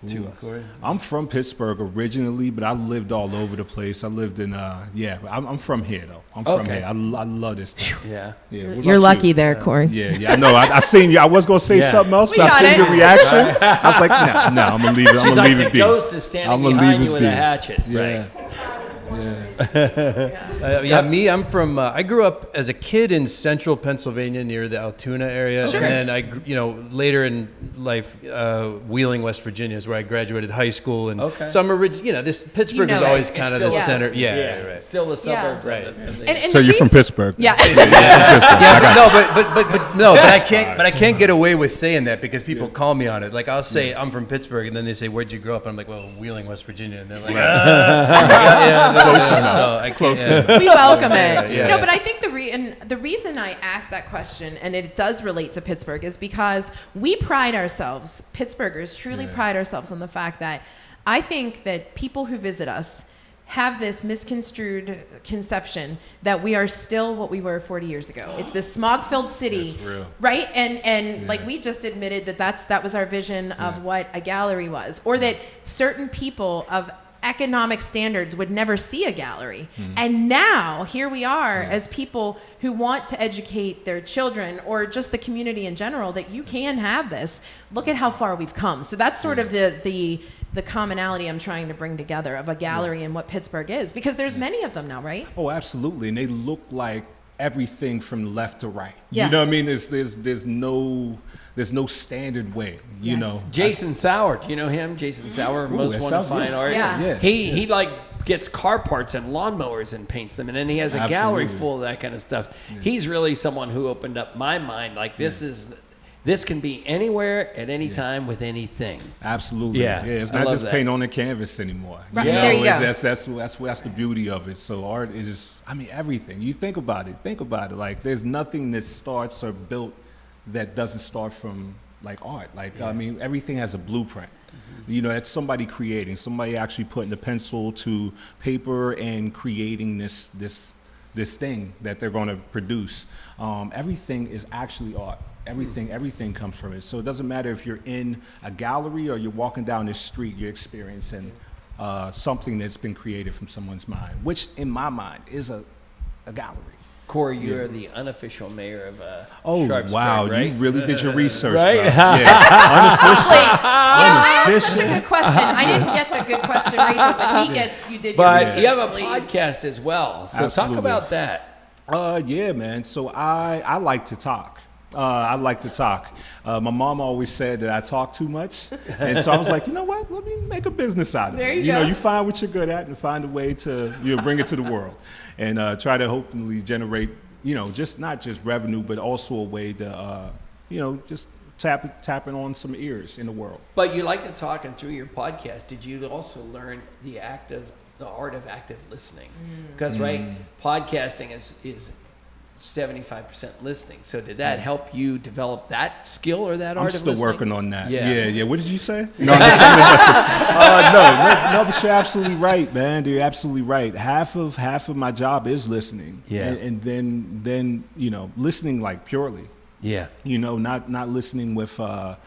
to us? I'm from Pittsburgh originally, but I lived all over the place. I lived in, I'm from here, though. I'm from here. I love this town. Yeah. What You're about lucky you? there, Corey. Yeah, I know. I seen you. I was going to say something else, but I seen your reaction. I was like, no, I'm going to leave it. I'm She's going to like leave the it be. ghost is standing behind you with a hatchet. Yeah. Right. I'm from. I grew up as a kid in central Pennsylvania near the Altoona area, Sure. and then later in life, Wheeling, West Virginia is where I graduated high school, and so I'm original. This Pittsburgh was always kind of the center. Yeah, right. Still the suburbs. Right. And So you're from Pittsburgh? Yeah. But I can't get away with saying that because people call me on it. Like I'll say I'm from Pittsburgh, and then they say, "Where'd you grow up?" And I'm like, "Well, Wheeling, West Virginia," and they're like, Close We welcome it. Yeah. No, but I think the reason I asked that question, and it does relate to Pittsburgh, is because we pride ourselves, Pittsburghers truly pride ourselves on the fact that I think that people who visit us have this misconstrued conception that we are still what we were 40 years ago. It's this smog-filled city, That's real. right? And like we just admitted that was our vision of what a gallery was, or that certain people of economic standards would never see a gallery. And now here we are as people who want to educate their children or just the community in general that you can have this. Look at how far we've come. So that's sort of the commonality I'm trying to bring together of a gallery and what Pittsburgh is, because there's many of them now, right? Oh, absolutely. And they look like everything from left to right. Yeah. You know what I mean? There's no standard way, you know. Jason Sauer, do you know him? Jason Sauer, most that wanted sounds fine good. art. Yeah. He gets car parts and lawnmowers and paints them, and then he has a gallery Absolutely. full of that kind of stuff. He's really someone who opened up my mind. Like this can be anywhere at any time with anything. Absolutely. Yeah, It's I not love just that. paint on the canvas anymore. Right, know, there you go. That's the beauty of it. So art is, everything. You think about it. Like there's nothing that starts or built that doesn't start from like art. Like everything has a blueprint. That's somebody creating, somebody actually putting the pencil to paper and creating this thing that they're going to produce. Everything is actually art. Everything comes from it. So it doesn't matter if you're in a gallery or you're walking down the street, you're experiencing something that's been created from someone's mind, which in my mind is a gallery. Corey, you're the unofficial mayor of Oh, Sharpsburg, wow. right? You really did your research, Right? bro. Yeah. Please. I asked such a good question. I didn't get the good question, Rachel, but you did your But research. you have a Please. podcast as well. So Absolutely. talk about that. Yeah, man. So I like to talk. My mom always said that I talk too much. And so I was like, you know what? Let me make a business out of There it. you go. You find what you're good at and find a way to bring it to the world. And try to hopefully generate, not just revenue, but also a way to, just tapping on some ears in the world. But you like to talk, and through your podcast, did you also learn the art of active listening? Because podcasting is 75% listening. So did that help you develop that skill or that I'm art of still listening? working on that. Yeah. Yeah. What did you say? No, no, but you're absolutely right, man. You're absolutely right. Half of my job is listening. Yeah. And then listening like purely. Yeah. Not listening with a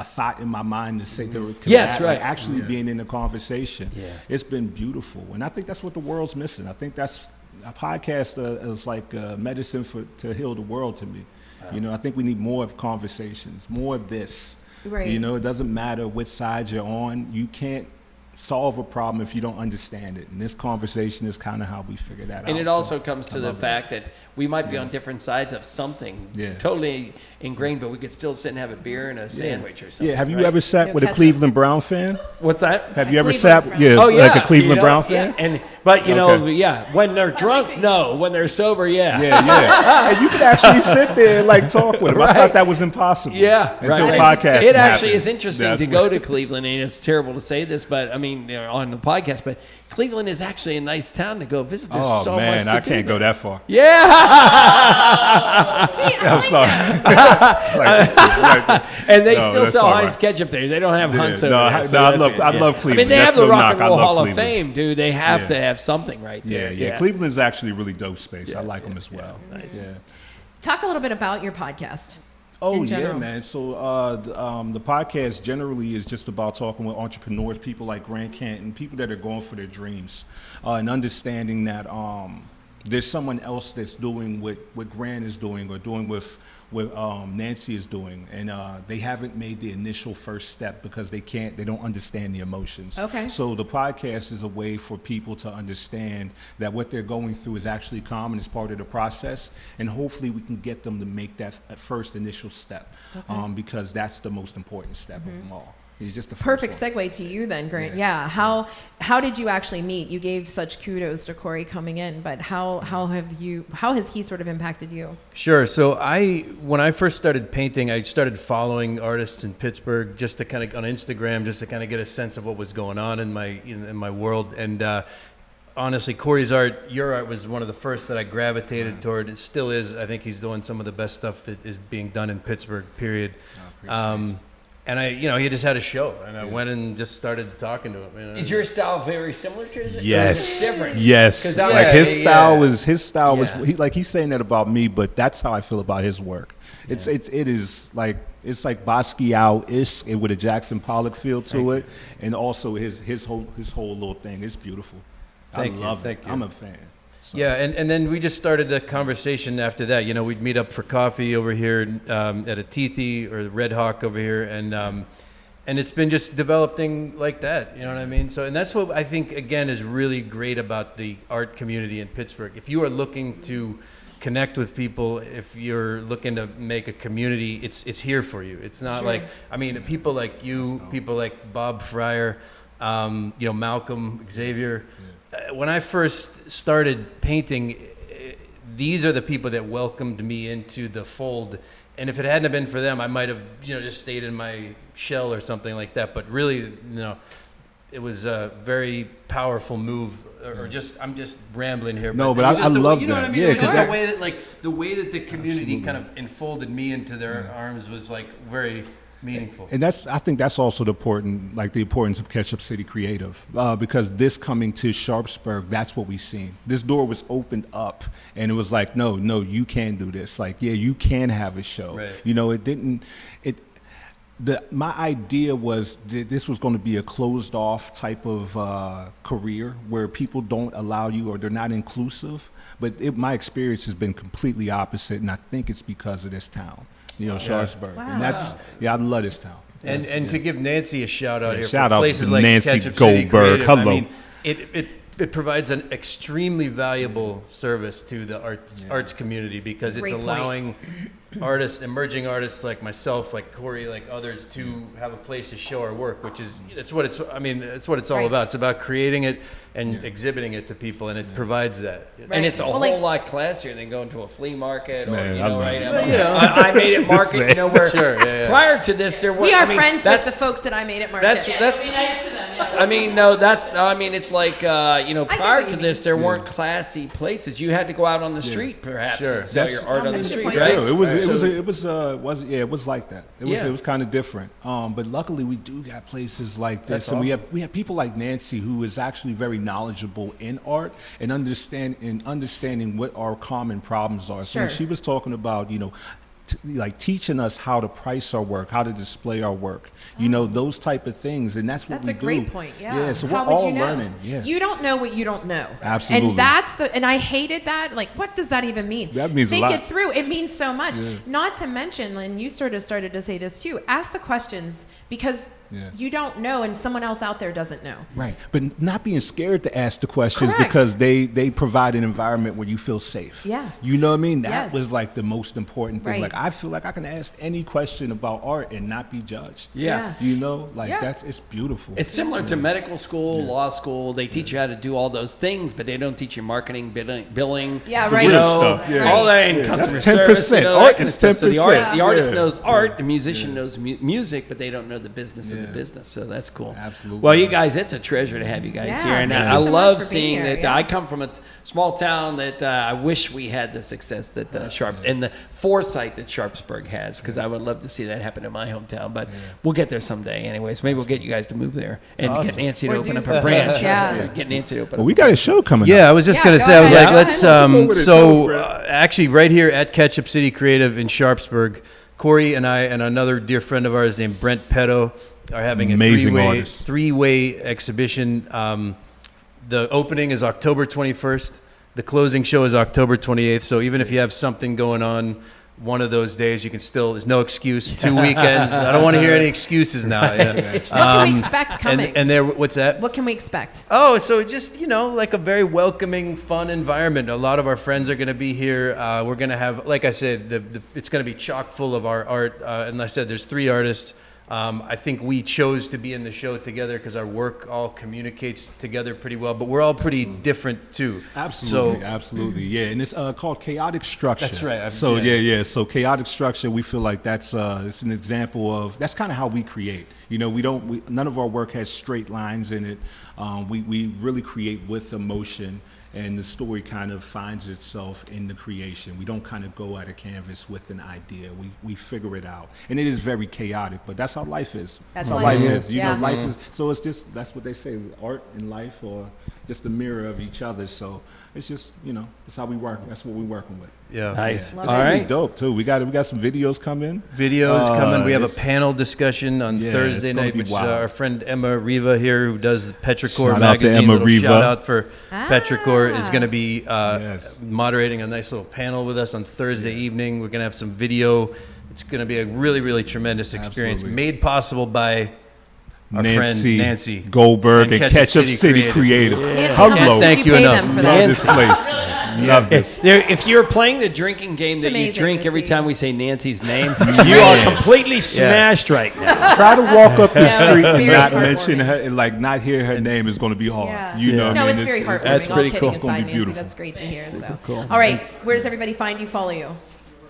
thought in my mind to say to Yes, right. like actually being in the conversation. Yeah. It's been beautiful, and I think that's what the world's missing. I think that's a podcast is like medicine to heal the world to me. I think we need more of conversations, more of this. Right. It doesn't matter which side you're on. You can't solve a problem if you don't understand it. And this conversation is kind of how we figure that out. And it So, also comes to I the love fact that we might be on different sides of something totally ingrained, but we could still sit and have a beer and a sandwich or something. Yeah, have you right? ever sat with a ketchup. Cleveland Brown fan? What's that? Have you ever Cleveland's sat, Brown. Oh, yeah. like a Cleveland Brown fan? Yeah. But Okay. when they're drunk, no. When they're sober, yeah. Yeah. And you could actually sit there and like talk with them. I Right. thought that was impossible. Yeah, Until right. podcast. It actually happened. is interesting That's to go to Cleveland, and it's terrible to say this, but I mean, on the podcast, but Cleveland is actually a nice town to go visit. There's Oh so man, much to I do can't go there. that far. Yeah, I'm sorry. and they No, still that's sell all Heinz right. ketchup there. They don't have Hunts over no, there. I so that's love it, I yeah. love I Cleveland. mean, they That's have the no Rock knock. and I Roll love Hall of Cleveland. Fame, dude. They have Yeah. to have something right there. Yeah. Cleveland's actually a really dope space. I like them as well. Nice. Yeah. Talk a little bit about your podcast. Oh in yeah, general. man. So the podcast generally is just about talking with entrepreneurs, people like Grant Canton, people that are going for their dreams, and understanding that there's someone else that's doing what Grant is doing or doing what Nancy is doing, and they haven't made the initial first step because they don't understand the emotions. Okay. So the podcast is a way for people to understand that what they're going through is actually common, it's part of the process, and hopefully we can get them to make that first initial step, because that's the most important step of them all. It's just the first Perfect one. segue to you then, Grant. Yeah. Yeah. How did you actually meet? You gave such kudos to Corey coming in, but how has he sort of impacted you? Sure. So when I first started painting, I started following artists in Pittsburgh just to kind of on Instagram, just to kind of get a sense of what was going on in my world. And honestly, Corey's art, your art, was one of the first that I gravitated toward. It still is. I think he's doing some of the best stuff that is being done in Pittsburgh. Period. And he just had a show, and I went and just started talking to him. Is your style very similar to his? Yes. Or is it different? Yes. 'Cause that Like was- his style was Yeah. he's saying that about me, but that's how I feel about his work. It is like Basquiat-ish with a Jackson Pollock feel to it, and also his whole little thing. It's beautiful. I love it. Thank you. I'm a fan. So. Yeah, and then we just started the conversation after that. We'd meet up for coffee over here at a Teethy or the Red Hawk over here, and it's been just developing like that. You know what I mean? So, and that's what I think again is really great about the art community in Pittsburgh. If you are looking to connect with people, if you're looking to make a community, it's here for you. It's not Sure. people like you, people like Bob Fryer, Malcolm, Xavier. When I first started painting, these are the people that welcomed me into the fold. And if it hadn't have been for them, I might have, just stayed in my shell or something like that. But really, it was a very powerful move. I'm just rambling here. No, but it was I just the way- love you know that. what I mean? Yeah, It was just 'cause the way that the community kind of enfolded me into their arms was like very meaningful. And I think that's also the importance of Ketchup City Creative, because this coming to Sharpsburg, that's what we seen. This door was opened up, and it was like, no, you can do this. Like, yeah, you can have a show. Right. My idea was that this was going to be a closed off type of career where people don't allow you or they're not inclusive. But my experience has been completely opposite, and I think it's because of this town. Sharpsburg. Wow. And I love this town. And to give Nancy a shout out here shout for out places to like Nancy Ketchup City Goldberg. Creative, Hello. I mean, it provides an extremely valuable service to the arts community because it's Great point. allowing artists, emerging artists like myself, like Corey, like others, to have a place to show our work, which is it's what it's all Right. about. It's about creating it and exhibiting it to people, and it provides that. And it's a Well, whole like- lot classier than going to a flea market or, Man, you I know, love right? it. I made it market, you know, where Sure, yeah. prior to this, there were. We are I mean, friends with that's- the folks that I made at Market. That's. Be nice to them. Yeah. I mean, no, that's. I mean, it's like you know, get prior what to you this, there weren't classy places. You had to go out on the street, perhaps, Sure. and sell That's- your art on the That's a good street, point. right? Yeah, it was So- it was like that. Yeah. It was kind of different. But luckily we do got places like this, That's and awesome. we have people like Nancy who is actually very knowledgeable in art and understanding what our common problems are. So when Sure. she was talking about, you know, like teaching us how to price our work, how to display our work, you know, those type of things, and that's what That's we a great do. point. Yeah. Yeah. So we're How would all you know? learning. Yeah. You don't know what you don't know. Absolutely. And and I hated that. Like, what does that even mean? That means a Think lot. it through. It means so much. Not to mention, and you sort of started to say this too. Ask the questions because Yeah. you don't know, and someone else out there doesn't know. Right, but not being scared to ask the questions Correct. because they provide an environment where you feel safe. Yeah. You know what I mean? That Yes. was like the most important thing. Right. Like I feel like I can ask any question about art and not be judged. Yeah. You know, like Yeah. it's beautiful. It's similar to medical school, law school. They teach you how to do all those things, but they don't teach you marketing, billing. Yeah, you right. real know, stuff, yeah. all that and Yeah. customer That's service. 10%. You know, that Art kind of is stuff. So the 10%. artist Yeah. knows art, the musician knows music, but they don't know the business of the business. So that's cool. Absolutely. Well, you guys, it's a treasure to have you guys Yeah, here, and thank I you so love much for being seeing here, that. yeah. I come from a small town that I wish we had the success that Sharps and the foresight that Sharpsburg has, because I would love to see that happen in my hometown. But we'll get there someday, anyways. Maybe we'll get you guys to move there and get Nancy to Or open do up a something. branch. Yeah. Get Nancy to open well, up. we got a show coming Yeah, I up. was just Yeah, gonna go say, I was ahead. like, Go let's. ahead. Over the So top, actually, right here at Ketchup City Creative in Sharpsburg, Corey and I and another dear friend of ours named Brent Petto are having Amazing a artist. three-way exhibition. The opening is October 21st. The closing show is October 28th. So even if you have something going on one of those days, you can still. There's no excuse. 2 weekends. I don't want to hear any excuses now. Yeah. What can we expect coming? And there, what's that? What can we expect? Oh, so just, you know, like a very welcoming, fun environment. A lot of our friends are going to be here. We're going to have, like I said, it's going to be chock full of our art. And I said, there's 3 artists. I think we chose to be in the show together because our work all communicates together pretty well, but we're all pretty different too. Absolutely, So, absolutely, yeah. And it's called chaotic structure. That's right. So Yeah. yeah. So chaotic structure, we feel like that's it's an example of that's kind of how we create. You know, none of our work has straight lines in it. We really create with emotion. And the story kind of finds itself in the creation. We don't kind of go at a canvas with an idea. We figure it out. And it is very chaotic, but that's how life is. That's how life. life is. You Yeah. know, life is. So it's just, that's what they say, art and life are just a mirror of each other. So it's just, you know, that's how we work. That's what we're working with. yeah. Nice. Yeah. All It's gonna be right. dope too. We got some videos coming. Videos coming. We have a it's- panel discussion on Yeah, Thursday it's gonna night, be which wild. our friend Emma Riva here, who does Petrichor Shout out to magazine. Emma Little Riva. Shout out for Ah. Petrichor is going to be Yes. moderating a nice little panel with us on Thursday evening. We're going to have some video. It's going to be a really, really tremendous experience, Absolutely. made possible by our friend Nancy Goldberg and Ketchup City Creative. Nancy, Hello. how much did Thank you you pay enough. them for Love that? this place. Love this. If you're playing the drinking game that you amazing drink to every see. time we say Nancy's name, you are completely smashed right now. Try to walk up the Yeah, street it's and very not heartwarming. mention her, and like not hear her name is going to be hard. Yeah. You know what No, I mean? it's very heartwarming. That's All pretty kidding cool. It's gonna aside, be Nancy, beautiful. that's great to hear. So, cool. all right, where does everybody find you? Follow you?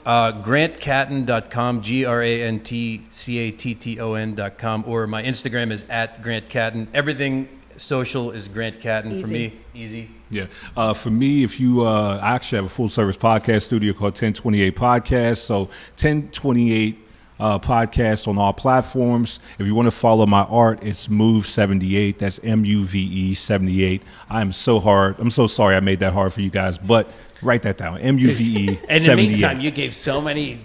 GrantCatton.com, GrantCatton.com, or my Instagram is @GrantCatton. Everything social is Grant Catton for Easy. me. Easy. Yeah. For me, if you, I actually have a full service podcast studio called 1028 Podcast. So 1028 podcast on all platforms. If you want to follow my art, it's Move78. That's MUVE 78. I'm so sorry I made that hard for you guys, but write that down. MUVE 78. And in the meantime, you gave so many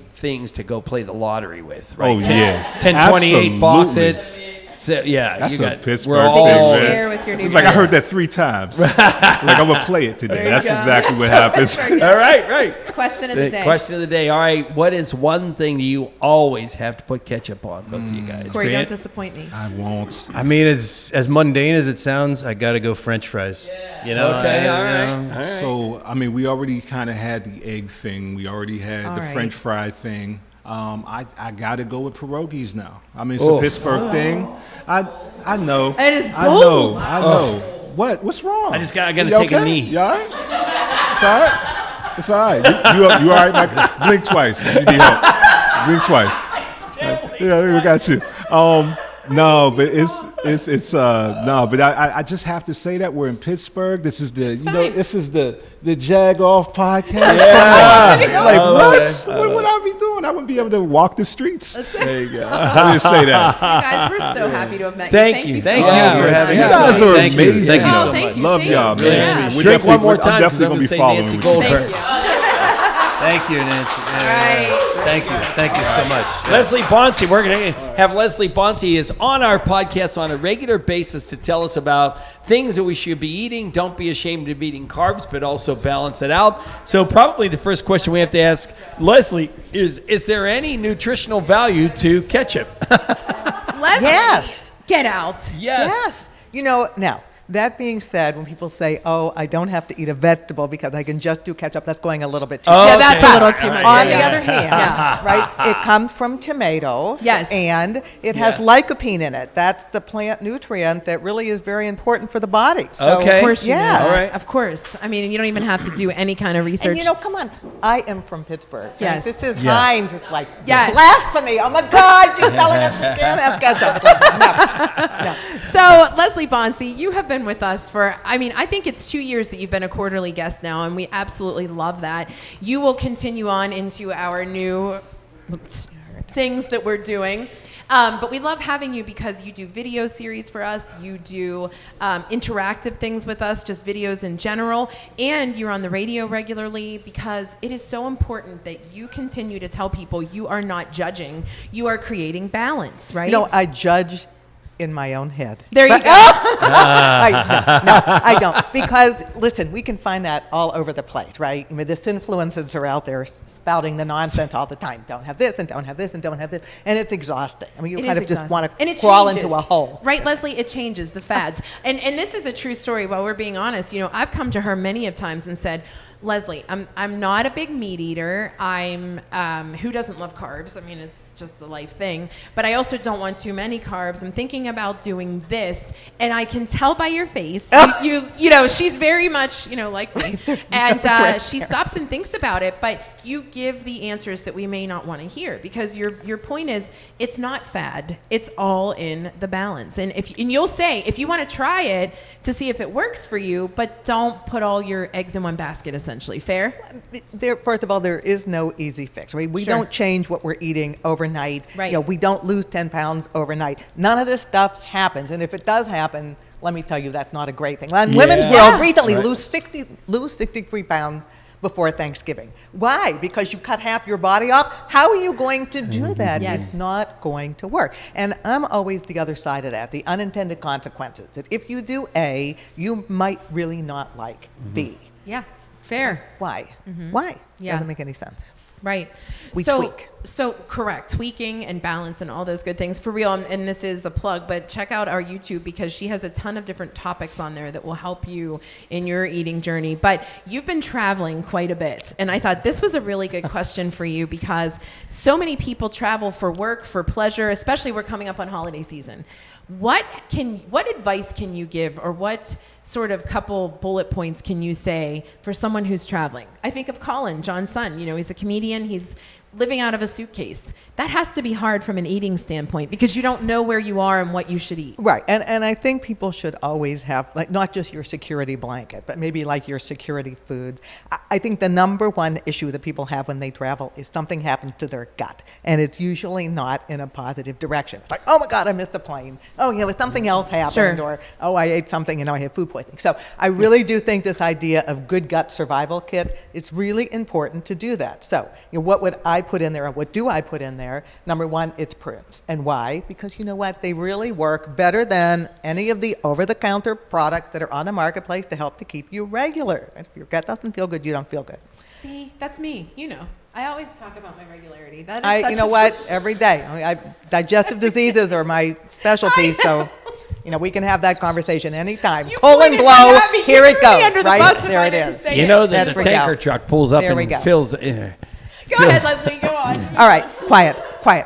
things to go play the lottery with, right? Oh, yeah. 1028 box Absolutely. hits, So, yeah, That's you a got, Pittsburgh we're thing, all, man. Share with your new It's like I heard friends. that 3 times. Like I'm gonna play it today. That's go. exactly what happens. All right. Question of the day. Question of the day. All right, what is one thing you always have to put ketchup on, both of you guys? Corey, don't Grant? disappoint me. I won't. I mean, as mundane as it sounds, I gotta go French fries. You know, Okay, I- all you right. know, All right. So I mean, we already kind of had the egg thing. We already had All the right. French fry thing. I got to go with pierogies now. I mean, it's a Pittsburgh thing. I know. It is I bold. know. I know. What's wrong? I gotta You take a okay? knee. You all right? It's all right. It's all right. You all right, Max? Blink twice. You need help. Blink twice. Yeah, we got you. No, but it's no, but I just have to say that we're in Pittsburgh. This is the fine. this is the Jagoff podcast. Yeah. Come on. Like what would I be doing? I wouldn't be able to walk the streets. There you go. I just say that. You guys, we're so happy to have met Thank you. you. so Thank much you for for having You us. guys are Thank you. amazing. Thank you Oh, so thank much. you. Love Same. y'all, man. Yeah. We're Drink one definitely- more I'm time because definitely I'm gonna going be to say following Nancy you. Goldberg. Thank you. Thank you, Nancy. Right. Thank you so much. Leslie Bonsi, we're going to have Leslie Bonsi is on our podcast on a regular basis to tell us about things that we should be eating. Don't be ashamed of eating carbs, but also balance it out. So probably the first question we have to ask Leslie is there any nutritional value to ketchup? Leslie, Yes. get out. Yes. You know, now, that being said, when people say, oh, I don't have to eat a vegetable because I can just do ketchup, that's going a little bit too Oh, far. Yeah, that's okay. a little too much. On Yeah. the other hand, right, it comes from tomatoes. Yes. And it has lycopene in it. That's the plant nutrient that really is very important for the body. So, Okay. Of course you Yeah. know. All right. Of course. I mean, you don't even have to do any kind of research. And you know, come on, I am from Pittsburgh. right? Yes. This is Heinz. It's like Yes. blasphemy. Oh my God, you're telling us you can't have ketchup. No. So, Leslie Bonsi, you have been with us for, I mean, I think it's 2 years that you've been a quarterly guest now, and we absolutely love that. You will continue on into our new things that we're doing. But we love having you because you do video series for us, you do interactive things with us, just videos in general, and you're on the radio regularly because it is so important that you continue to tell people you are not judging, you are creating balance, right? You know, I judge in my own head. There you But- go. I don't. Because, listen, we can find that all over the place, right? I mean, this influencers are out there spouting the nonsense all the time. Don't have this, and don't have this, and don't have this. And it's exhausting. I mean, you It kind is of just exhausting. want And to it crawl changes. into a hole. Right, Leslie? It changes, the fads. And this is a true story, while we're being honest. You know, I've come to her many of times and said, Leslie, I'm not a big meat eater. I'm who doesn't love carbs? I mean, it's just a life thing. But I also don't want too many carbs. I'm thinking about doing this, and I can tell by your face, you know, she's very much, you know, like me. And she stops and thinks about it, but you give the answers that we may not want to hear because your point is it's not fad. It's all in the balance. And you'll say if you want to try it to see if it works for you, but don't put all your eggs in one basket. Essentially, fair? First of all, there is no easy fix. Right? We Sure. don't change what we're eating overnight. Right. You know, we don't lose 10 pounds overnight. None of this stuff happens. And if it does happen, let me tell you, that's not a great thing. In women's Yeah. world, recently, lose 63 pounds before Thanksgiving. Why? Because you cut half your body off? How are you going to do that? Yes. It's not going to work. And I'm always the other side of that, the unintended consequences. That if you do A, you might really not like B. Yeah, fair. Why? Why? Yeah. Doesn't make any sense. Right. We so, tweak. So correct. Tweaking and balance and all those good things. For real, and this is a plug, but check out our YouTube because she has a ton of different topics on there that will help you in your eating journey. But you've been traveling quite a bit. And I thought this was a really good question for you because so many people travel for work, for pleasure, especially we're coming up on holiday season. What advice can you give, or what sort of couple bullet points can you say for someone who's traveling? I think of Colin, John's son. You know, he's a comedian. He's living out of a suitcase. That has to be hard from an eating standpoint because you don't know where you are and what you should eat. Right. And I think people should always have, like, not just your security blanket, but maybe like your security food. I think the number one issue that people have when they travel is something happens to their gut. And it's usually not in a positive direction. It's like, oh my God, I missed the plane. Oh, you know, something else happened. Sure. Or, oh, I ate something and now I have food poisoning. So I really do think this idea of good gut survival kit, it's really important to do that. So, you know, what would I put in there and what do I put in there? there. Number one, it's prunes. And why? Because you know what? They really work better than any of the over-the-counter products that are on the marketplace to help to keep you regular. If your gut doesn't feel good, you don't feel good. See, that's me. You know, I always talk about my regularity. That is You know what? Every day. Digestive diseases are my specialty, so we can have that conversation anytime. Colon blow, here it goes, right? There it is. You know that There the we tanker go. truck pulls up There we and go. fills. Go ahead, Leslie. Go on. All right, quiet.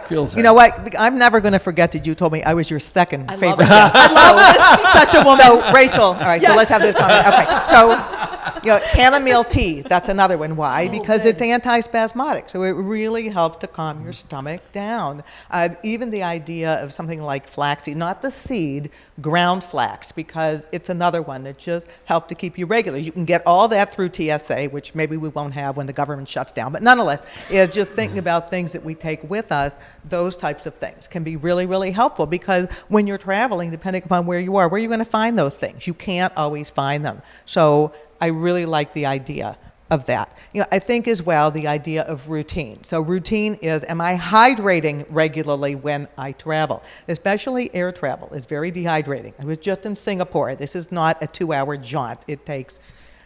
Feels You know what? I'm never going to forget that you told me I was your second I love favorite this. guest. I love this. She's such a woman. So, Rachel, all right, so let's have this conversation. Okay, so, chamomile tea, that's another one. Why? Because it's anti-spasmodic, so it really helps to calm your stomach down. Even the idea of something like flaxseed, not the seed, ground flax, because it's another one that just helps to keep you regular. You can get all that through TSA, which maybe we won't have when the government shuts down, but nonetheless, is just thinking about things that we take with us. Those types of things can be really, really helpful, because when you're traveling, depending upon where you are you going to find those things? You can't always find them. So I really like the idea of that. I think as well the idea of routine. So routine is, am I hydrating regularly when I travel? Especially air travel is very dehydrating. I was just in Singapore. This is not a 2-hour jaunt. It takes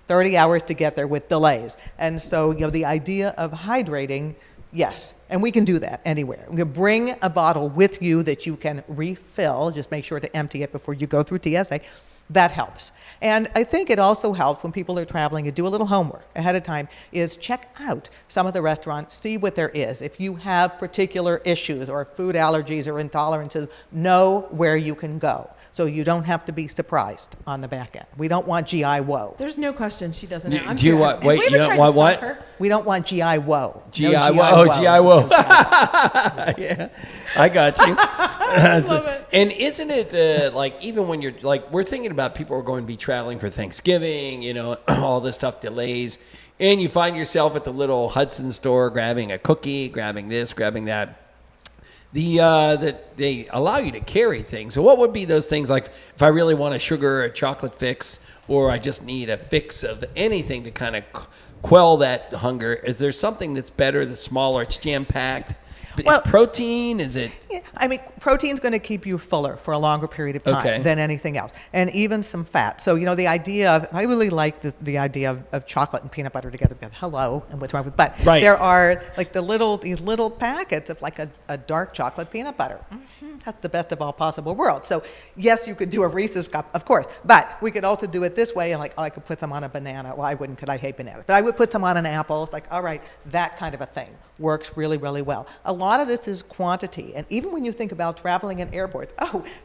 30 hours to get there with delays. And so, the idea of hydrating, yes, and we can do that anywhere. We can bring a bottle with you that you can refill. Just make sure to empty it before you go through TSA. That helps. And I think it also helps when people are traveling to do a little homework ahead of time, is check out some of the restaurants, see what there is. If you have particular issues or food allergies or intolerances, know where you can go, so you don't have to be surprised on the back end. We don't want GI woe. There's no question she doesn't know. I'm Do you sure. want- Have we wait, ever you don't tried want to what? stop her? We don't want GI woe. GI No woe. Oh, GI woe. Yeah, I got you. And isn't it like, even when you're like, we're thinking about people are going to be traveling for Thanksgiving, all this stuff, delays, and you find yourself at the little Hudson store grabbing a cookie, grabbing this, grabbing that. That they allow you to carry things. So what would be those things, like if I really want a sugar or chocolate fix, or I just need a fix of anything to kind of quell that hunger? Is there something that's better, that's smaller, it's jam-packed? Well, is protein, is it? Yeah, I mean, protein's going to keep you fuller for a longer period of time Okay. than anything else, and even some fat. So, the idea of, I really like the idea of chocolate and peanut butter together. Because hello, and what's wrong with? But Right. there are like these little packets of like a dark chocolate peanut butter. That's the best of all possible worlds. So yes, you could do a Reese's cup, of course, but we could also do it this way, and I could put some on a banana. Well, I wouldn't, because I hate bananas, but I would put some on an apple. It's like, all right, that kind of a thing works really, really well. A lot of this is quantity, and even when you think about traveling in airports,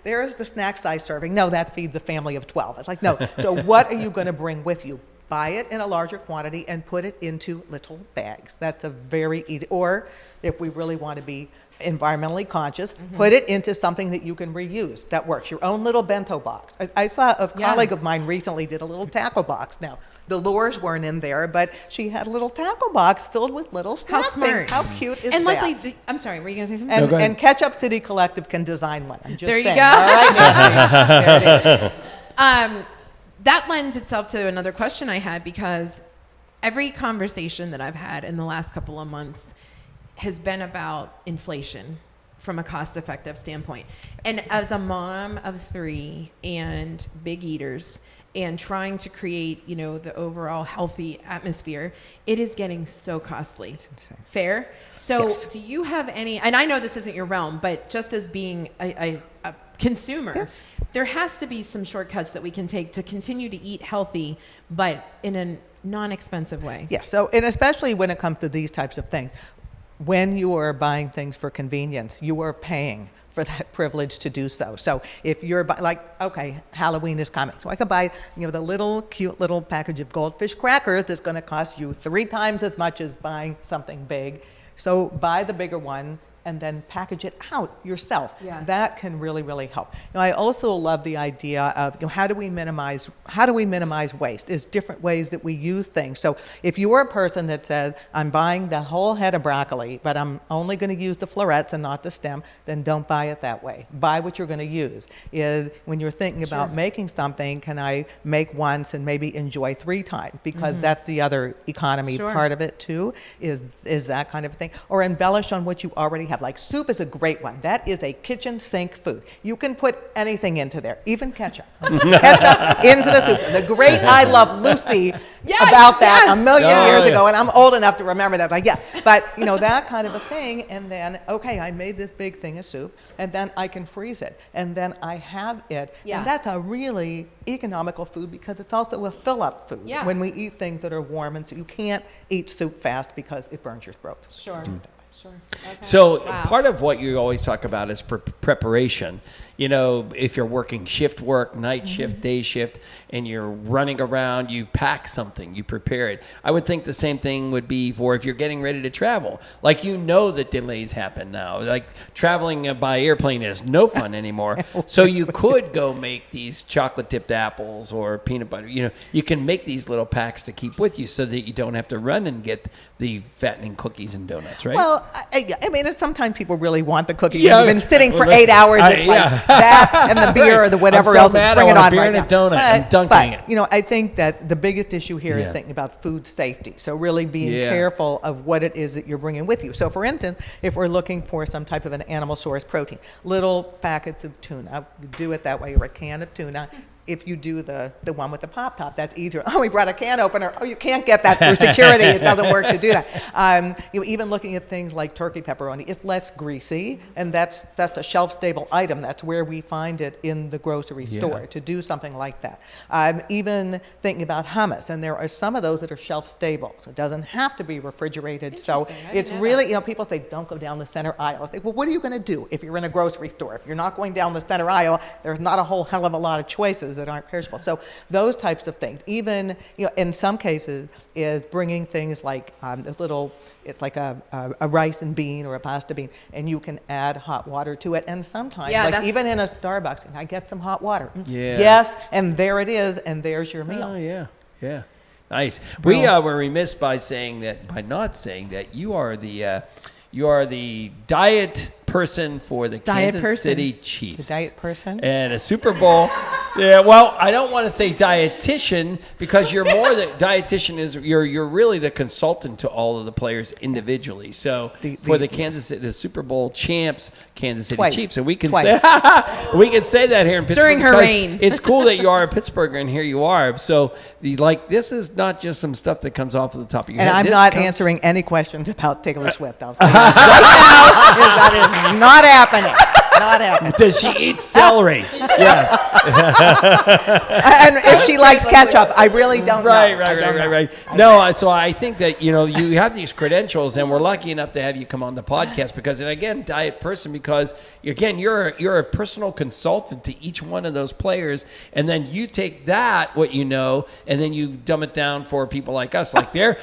there's the snack size serving. No, that feeds a family of 12. It's like, no. So what are you going to bring with you? Buy it in a larger quantity and put it into little bags. That's a very easy, or if we really want to be environmentally conscious, put it into something that you can reuse. That works. Your own little bento box. I saw a colleague of mine recently did a little tackle box. Now, the lures weren't in there, but she had a little tackle box filled with little snack How smart. things. How cute is And that? Leslie, I'm sorry, were you going to say something? go ahead. And Ketchup City Collective can design one. I'm just There you saying. go. All right, there it is. That lends itself to another question I had, because every conversation that I've had in the last couple of months has been about inflation from a cost-effective standpoint. And as a mom of 3 and big eaters, and trying to create, the overall healthy atmosphere, it is getting so costly. It's insane. Fair? So Yes. do you have any, and I know this isn't your realm, but just as being a consumer, Yes. there has to be some shortcuts that we can take to continue to eat healthy, but in a non-expensive way. Yes, so, and especially when it comes to these types of things, when you are buying things for convenience, you are paying for that privilege to do so. So if you're Halloween is coming, so I could buy, the little cute little package of goldfish crackers that's going to cost you 3 times as much as buying something big. So buy the bigger one and then package it out yourself. Yeah. That can really, really help. I also love the idea of, how do we minimize waste? There's different ways that we use things. So if you are a person that says, I'm buying the whole head of broccoli, but I'm only going to use the florets and not the stem, then don't buy it that way. Buy what you're going to use. Is when you're thinking about making something, can I make once and maybe enjoy 3 times? Because that's the other economy Sure. part of it too, is that kind of thing. Or embellish on what you already have. have. Like soup is a great one. That is a kitchen sink food. You can put anything into there, even ketchup. Ketchup into the soup. The great I Love Lucy about that a million years ago, and I'm old enough to remember that. Like, but that kind of a thing, and then, okay, I made this big thing of soup, and then I can freeze it, and then I have it. Yeah. And that's a really economical food because it's also a fill-up food when we eat things that are warm, and so you can't eat soup fast because it burns your throat. Sure. Sure. Okay. So part of what you always talk about is preparation. If you're working shift work, night shift, day shift, and you're running around, you pack something, you prepare it. I would think the same thing would be for if you're getting ready to travel. Like, that delays happen now. Like, traveling by airplane is no fun anymore. So you could go make these chocolate-dipped apples or peanut butter. You can make these little packs to keep with you so that you don't have to run and get the fattening cookies and donuts, right? Well, I mean, sometimes people really want the cookie. Yeah. You've been sitting for 8 hours. It's like that and the beer or the whatever I'm so else. mad Bring I it want a on beer right and a now. donut. I'm dunking it. I think that the biggest issue here is Yeah. thinking about food safety. So really being careful of what it is that you're bringing with you. So for instance, if we're looking for some type of an animal source protein, little packets of tuna, you do it that way, or a can of tuna. If you do the one with the pop top, that's easier. Oh, we brought a can opener. Oh, you can't get that through security. It doesn't work to do that. Even looking at things like turkey pepperoni, it's less greasy, and that's a shelf-stable item. That's where we find it in the grocery store to do something like that. Even thinking about hummus, and there are some of those that are shelf-stable, so it doesn't have to be refrigerated. So it's really, people say don't go down the center aisle. I think, well, what are you going to do if you're in a grocery store? If you're not going down the center aisle, there's not a whole hell of a lot of choices that aren't perishable. So those types of things, even in some cases, is bringing things like this little, it's like a rice and bean or a pasta bean, and you can add hot water to it. And sometimes, like even in a Starbucks, can I get some hot water? Yeah. Yes, and there it is, and there's your meal. Oh yeah. Nice. We were remiss by not saying that you are the diet person for the Kansas City Chiefs. The diet person? And a Super Bowl. Yeah, well, I don't want to say dietitian because you're more the dietitian you're really the consultant to all of the players individually. So for the Super Bowl champs, Kansas City Chiefs, and we can say that here in Pittsburgh during her reign. It's cool that you are a Pittsburgher and here you are. So this is not just some stuff that comes off of the top of your head. And I'm not answering any questions about Taylor Swift. I'll tell you right now, that is not happening. Not happening. Does she eat celery? Yes. And if she likes ketchup, I really don't know. Right. No, so I think that, you have these credentials, and we're lucky enough to have you come on the podcast because, and again, diet person, because, again, you're a personal consultant to each one of those players, and then you take what you know, and then you dumb it down for people like us. Like it's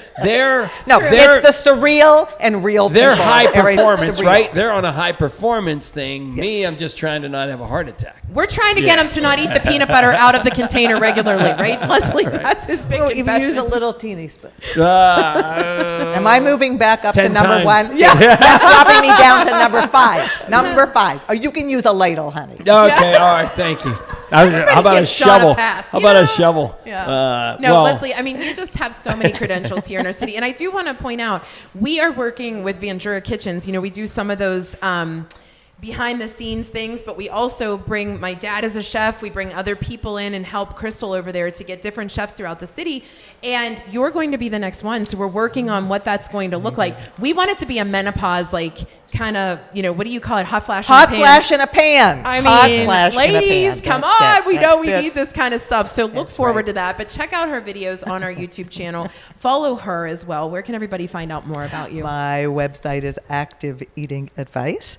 the surreal and real They're people. high performance, The real. right? They're on a high performance thing. Yes. Me, I'm just trying to not have a heart attack. We're trying to get him to not eat the peanut butter out of the container regularly, right, Leslie? Right. That's his big Even confession. use a little teeny spoon. Am I moving back up to 10 number times. 1? Yeah. That's dropping me down to number 5. Number 5. Oh, you can use a ladle, honey. Okay, all right, thank you. How about a gives Sean a shovel? pass. How about a shovel? Yeah. Leslie, I mean, you just have so many credentials here in our city. And I do want to point out, we are working with Vandura Kitchens. We do some of those behind the scenes things, but we also bring, my dad is a chef, we bring other people in and help Crystal over there to get different chefs throughout the city, and you're going to be the next one, so we're working on what that's going to look like. We want it to be a menopause, kind of, what do you call it, hot flash in a pan? Hot flash in a pan. I Hot mean, flash in a ladies, pan. come That's on. it. We know we That's it. need this kind of stuff. So look That's forward right. to that. But check out her videos on our YouTube channel. Follow her as well. Where can everybody find out more about you? My website is activeeatingadvice.com.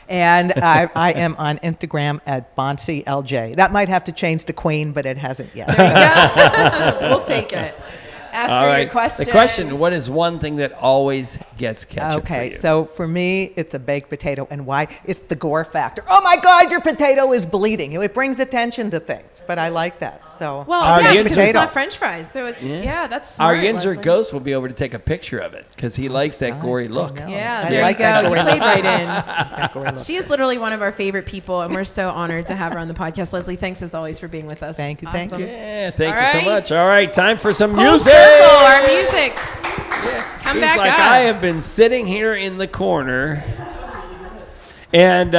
And I am on Instagram at BonsiLJ. That might have to change to Queen, but it hasn't yet. We'll take it. Ask All her right. your question. The question, what is one thing that always gets ketchup Okay, for you? so for me, it's a baked potato. And why? It's the gore factor. Oh my God, your potato is bleeding. It brings attention to things, but I like that. So Well, yeah, because potato. it's not French fries. So it's, that's smart. Our Yinzer Leslie. Ghost will be over to take a picture of it because he likes that gory look. Yeah, I there like you go. that You gory played look. right in. That gory look. She is literally one of our favorite people, and we're so honored to have her on the podcast. Leslie, thanks as always for being with us. Thank you, thank Awesome. you. Yeah, thank All you so right. much. All right, time for some Full music. circle, our music. Yeah. Come He's back like, up. I have been sitting here in the corner. And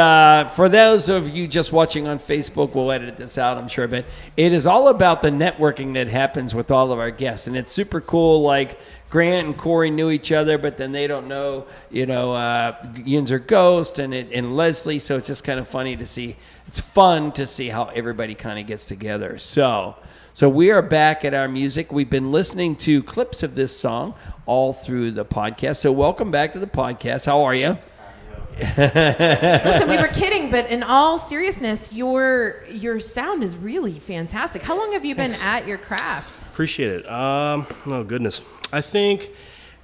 for those of you just watching on Facebook, we'll edit this out, I'm sure, but it is all about the networking that happens with all of our guests. And it's super cool. Like Grant and Corey knew each other, but then they don't know, Yinzer Ghost and Leslie. So it's just kind of funny to see. It's fun to see how everybody kind of gets together. So we are back at our music. We've been listening to clips of this song all through the podcast. So welcome back to the podcast. How are you? Listen, we were kidding, but in all seriousness, your sound is really fantastic. How long have you been at your craft? Appreciate it. Oh, goodness. I think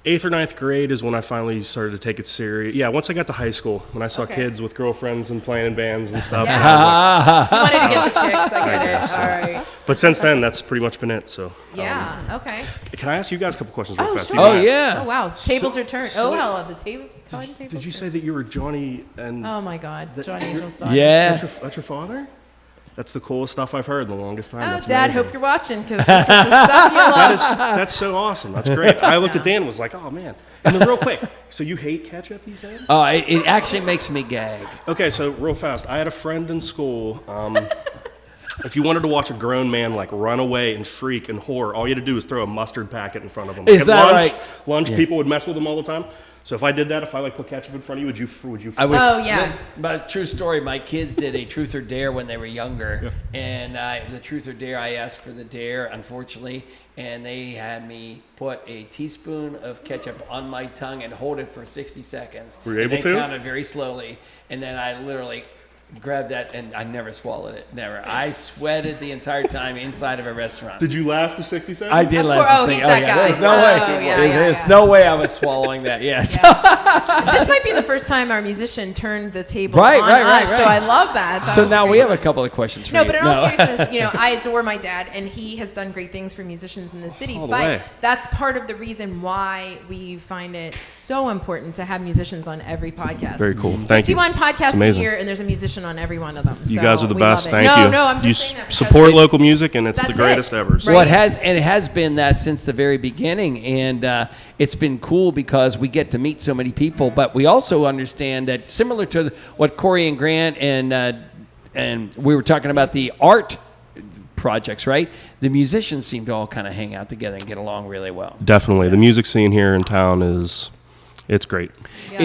8th or 9th grade is when I finally started to take it serious. Yeah, once I got to high school, when I saw kids with girlfriends and playing in bands and stuff. Yeah. You wanted to get the chicks. I get it. All right. But since then, that's pretty much been it. So Yeah. Okay. can I ask you guys a couple questions real fast? Sure. Do you Oh, mind? yeah. Oh wow. Tables are turned. Oh hell, the table. Did you say that you were Johnny and Oh my God, Johnny Angel's daughter. Yeah. that's your father? That's the coolest stuff I've heard in the longest time. Oh, That's Dad, amazing. hope you're watching because this is the stuff you love. That's so awesome. That's great. I looked at Dan and was like, oh man. And then real quick, so you hate ketchup, he said? It actually makes me gag. Okay, so real fast. I had a friend in school. If you wanted to watch a grown man like run away and shriek in horror, all you had to do was throw a mustard packet in front of him. Is At that lunch, right? Lunch, people would mess with him all the time. So if I did that, if I like put ketchup in front of you, would you? I would, Oh, yeah. But true story, my kids did a truth or dare when they were younger. And the truth or dare, I asked for the dare, unfortunately. And they had me put a teaspoon of ketchup on my tongue and hold it for 60 seconds. Were you able and to? They counted very slowly. And then I literally grabbed that and I never swallowed it. Never. I sweated the entire time inside of a restaurant. Did you last the 60 seconds? I did Of last course. Oh, the he's thing. that yeah. guy. There's no Oh, way. yeah, There's yeah. no way I was swallowing that. Yes. This might be the first time our musician turned the tables Right, on right, us, right, so right. I love that. That So was now great. we have a couple of questions for No, you. but in all seriousness, I adore my dad, and he has done great things for musicians in the city. All the But way. that's part of the reason why we find it so important to have musicians on every podcast. Very cool. Thank you. 51 It's podcasts a amazing. year, and there's a musician on every one of them. You So guys are the we best. love it. Thank no, you. No, I'm you just saying that because support local music, and it's the That's greatest it. ever. So. Well, Right. it has been that since the very beginning, and it's been cool because we get to meet so many people. But we also understand that similar to what Corey and Grant and we were talking about the art projects, right? The musicians seem to all kind of hang out together and get along really well. Definitely, the music scene here in town it's great. Yeah.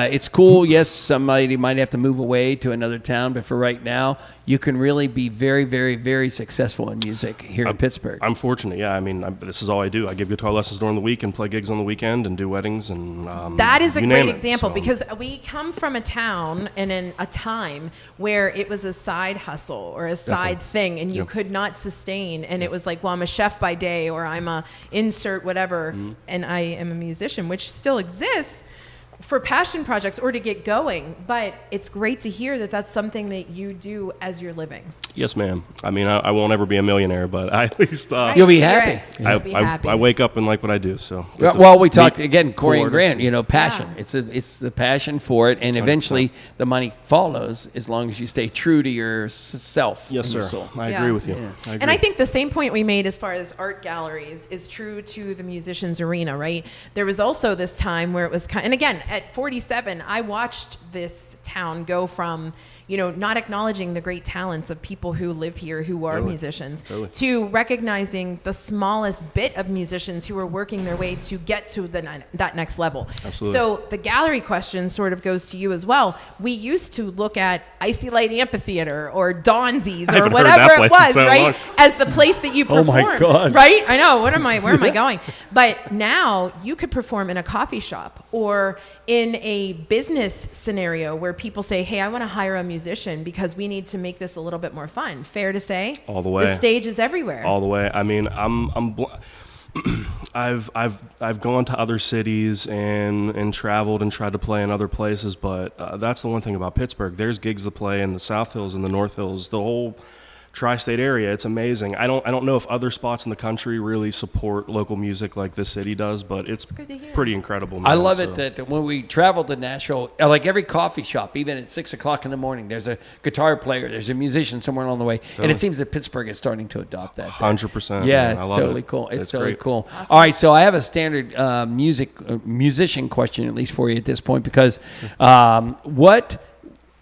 It's cool. Yes, somebody might have to move away to another town, but for right now, you can really be very, very, very successful in music here in Pittsburgh. I'm fortunate. Yeah, I mean, this is all I do. I give guitar lessons during the week and play gigs on the weekend and do weddings and. That is a you great name it. example So- because we come from a town and in a time where it was a side hustle or a side thing and you could not sustain. And it was like, well, I'm a chef by day or I'm a insert whatever and I am a musician, which still exists for passion projects or to get going. But it's great to hear that that's something that you do as you're living. Yes, ma'am. I mean, I won't ever be a millionaire, but I at least You'll be You're happy. right. You'll be happy. I wake up and like what I do. So get to Well, we talked meet again, Corey cool and Grant. artists. Passion. Yeah. It's the passion for it, and eventually the money follows as long as you stay true to yourself. Yes, and your sir. soul. I Yeah. agree with you. I And agree. I think the same point we made as far as art galleries is true to the musicians arena, right? There was also this time where it was and again, at 47, I watched this town go from, not acknowledging the great talents of people who live here who are Totally. musicians Totally. to recognizing the smallest bit of musicians who are working their way to get to that next level. Absolutely. So the gallery question sort of goes to you as well. We used to look at Icy Light Amphitheater or Donzi's I or haven't heard whatever that it place in was, so right? long. As the place that you Oh performed. my God. Right? I know. Where am I going? But now you could perform in a coffee shop or in a business scenario where people say, hey, I want to hire a musician because we need to make this a little bit more fun. Fair to say? All the way. The stage is everywhere. all the way. I mean, I've gone to other cities and traveled and tried to play in other places, but that's the one thing about Pittsburgh. There's gigs to play in the South Hills and the North Hills, the whole tri-state area. It's amazing. I don't know if other spots in the country really support local music like this city does, but it's good to hear. pretty incredible. Man. I love So- it that when we traveled to Nashville, like every coffee shop, even at 6 o'clock in the morning, there's a guitar player, there's a musician somewhere along the way, and it seems that Pittsburgh is starting to adopt that. 100%. Yeah, man. it's I love totally it. cool. It's totally great. cool. All right, so I have a standard musician question, at least for you at this point, because what,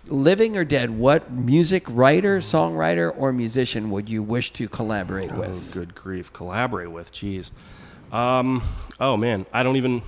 living or dead, what music writer, songwriter, or musician would you wish to collaborate with? Oh, good grief. Collaborate with, jeez. Oh, man. I don't even...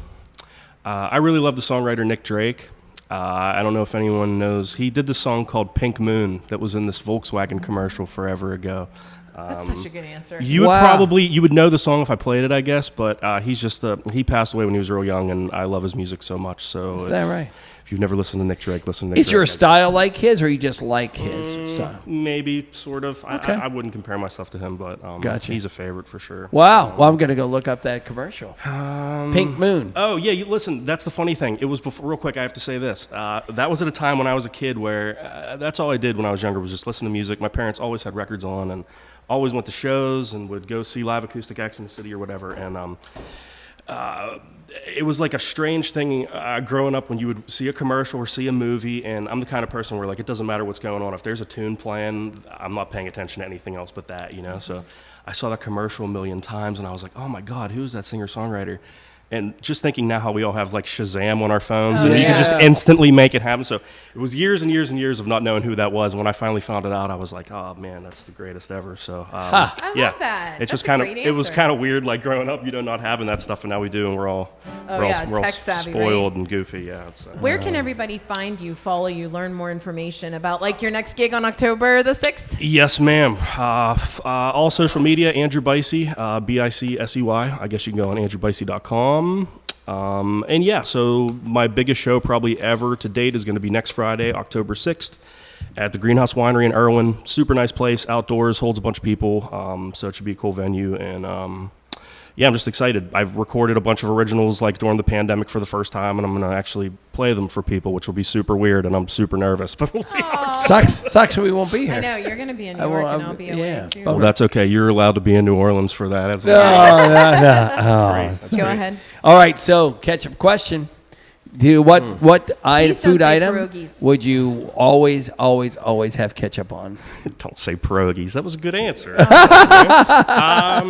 I really love the songwriter Nick Drake. I don't know if anyone knows. He did this song called Pink Moon that was in this Volkswagen commercial forever ago. That's such a good answer. You would Wow. you would know the song if I played it, I guess, but he passed away when he was real young, and I love his music so much. So Is that right? If you've never listened to Nick Drake, listen to Nick Is your Drake. style like his, or you just like his style? Maybe, sort of. Okay. I wouldn't compare myself to him, but Gotcha. he's a favorite for sure. Wow. Well, I'm going to go look up that commercial. Pink Moon. Oh, yeah, listen, that's the funny thing. It was before, real quick, I have to say this. That was at a time when I was a kid where that's all I did when I was younger was just listen to music. My parents always had records on and always went to shows and would go see live acoustic acts in the city or whatever. And it was like a strange thing growing up when you would see a commercial or see a movie, and I'm the kind of person where like it doesn't matter what's going on. If there's a tune playing, I'm not paying attention to anything else but that, you know? So I saw that commercial a million times, and I was like, oh my God, who is that singer-songwriter? And just thinking now how we all have like Shazam on our phones, and you can just instantly make it happen. So it was years and years and years of not knowing who that was. And when I finally found it out, I was like, oh man, that's the greatest ever. So I love that. It's That's just a kind of great it was answer. kind of weird, like growing up, not having that stuff, and now we do, and we're all tech savvy, spoiled and goofy. Yeah. It's, Where can everybody find you, follow you, learn more information about like your next gig on October the 6th? Yes, ma'am. All social media, Andrew Bicey, Bicsey. I guess you can go on andrewbicey.com. And yeah, so my biggest show probably ever to date is going to be next Friday, October 6th, at the Greenhouse Winery in Irwin. Super nice place, outdoors, holds a bunch of people, so it should be a cool venue. And yeah, I'm just excited. I've recorded a bunch of originals like during the pandemic for the first time, and I'm going to actually play them for people, which will be super weird, and I'm super nervous, but we'll see. Sucks we won't be here. I know you're going to be in New I will- York, and I'm- I'll be yeah. away too. Oh, that's okay. You're allowed to be in New Orleans for that. That's No. That's Go great. ahead. All right, so ketchup question. What Please don't food say item pierogies. would you always have ketchup on? Don't say pierogies. That was a good answer. I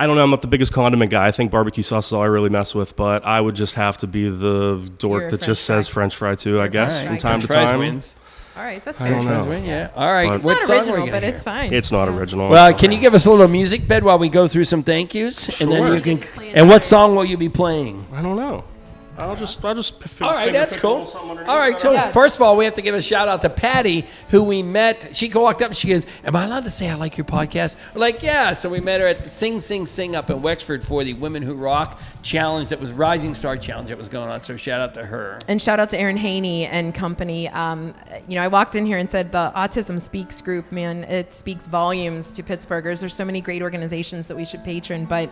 don't know. I'm not the biggest condiment guy. I think barbecue sauce is all I really mess with, but I would just have to be the You're dork a that just French says fry. French fry too, I guess, French from fry. time to French fries time. wins. All right, that's I fair. don't French know. fries win, yeah. All right. It's what It's song not are we original, gonna but it's hear? fine. It's not original. Well, It's can not. you give us a little music bed while we go through some thank yous? And then Sure. you can. Play it And what later. song will you be playing? I don't know. I'll just. All right, that's cool. All right, so Yeah, first of all, we have to give a shout out to Patty, who we met. She walked up and she goes, "Am I allowed to say I like your podcast?" We're like, "Yeah." So we met her at the Sing Sing Sing up in Wexford for the Women Who Rock challenge. That was Rising Star challenge that was going on. So shout out to her. And shout out to Aaron Haney and company. I walked in here and said the Autism Speaks group, man, it speaks volumes to Pittsburghers. There's so many great organizations that we should patron, but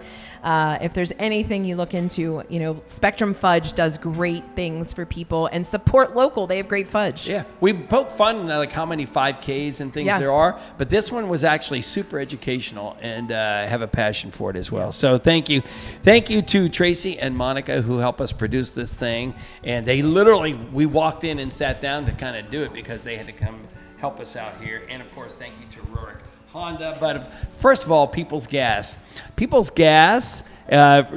if there's anything you look into, Spectrum Fudge does great things for people, and support local. They have great fudge. Yeah, we poke fun like how many 5Ks and things Yeah. there are, but this one was actually super educational, and have a passion for it as well. So thank you to Tracy and Monica who help us produce this thing. And they we walked in and sat down to kind of do it because they had to come help us out here. And of course, thank you to Rurik Honda. But first of all, People's Gas. People's Gas.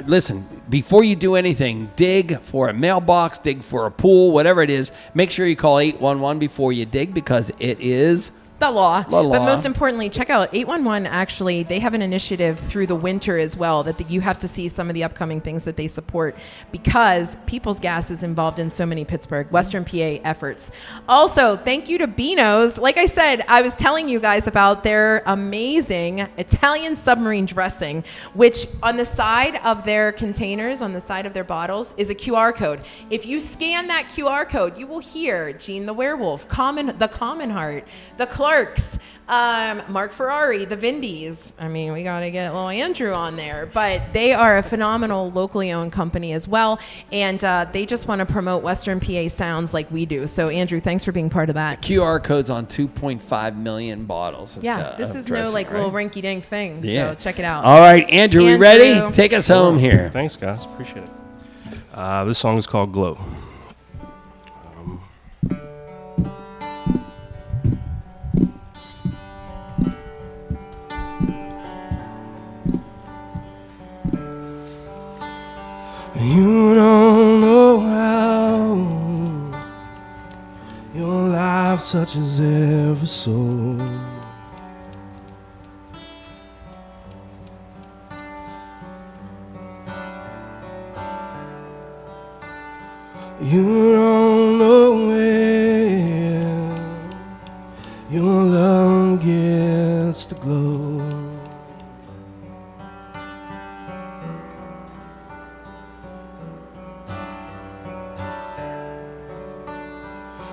Listen, before you do anything, dig for a mailbox, dig for a pool, whatever it is. Make sure you call 811 before you dig, because it is The law. The law. But most importantly, check out 811. Actually, they have an initiative through the winter as well that you have to see some of the upcoming things that they support, because People's Gas is involved in so many Pittsburgh, Western PA efforts. Also, thank you to Beano's. Like I said, I was telling you guys about their amazing Italian submarine dressing, which on the side of their containers, on the side of their bottles, is a QR code. If you scan that QR code, you will hear Gene the Werewolf, the Common Heart, the Clark Mark's, Mark Ferrari, the Vindies. I mean, we got to get little Andrew on there. But they are a phenomenal locally owned company as well. And they just want to promote Western PA sounds like we do. So, Andrew, thanks for being part of that. QR codes on 2.5 million bottles. Yeah, this is no like little rinky-dink thing. Yeah. So check it out. All right, Andrew, we ready? Take us home here. Thanks, guys. Appreciate it. This song is called Glow. You don't know how your life touches every soul. You don't know where your love gets to glow.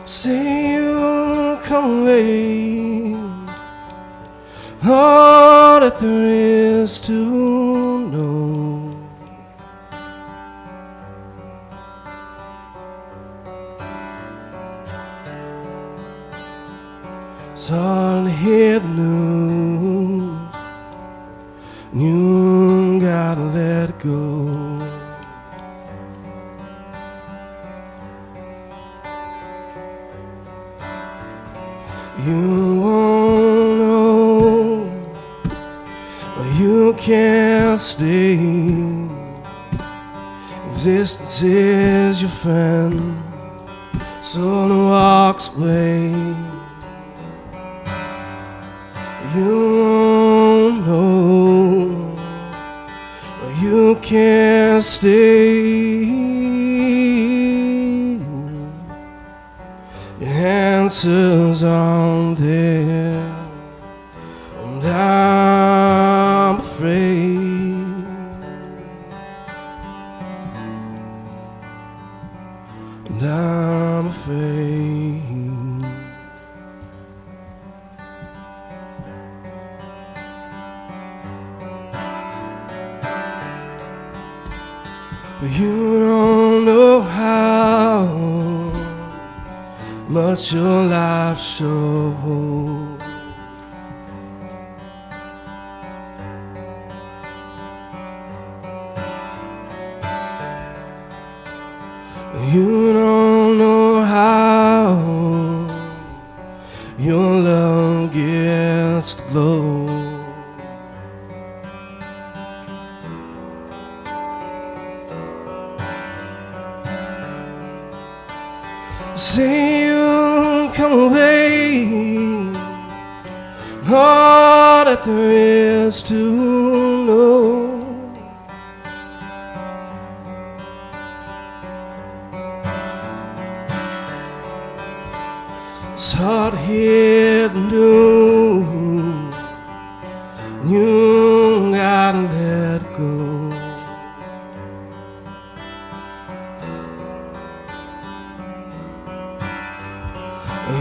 Say you come away, all that there is to know. It's hard to hear the news, you gotta let it go. You won't know, but you can't stay. Existence is your friend, someone walks away. You won't know, but you can't stay. Your answers aren't there, and I'm afraid. And I'm afraid. But you don't know how much your life shows. You don't know how your love gets to glow. Say you come away, all that there is to know. It's hard to hear the news, you gotta let it go.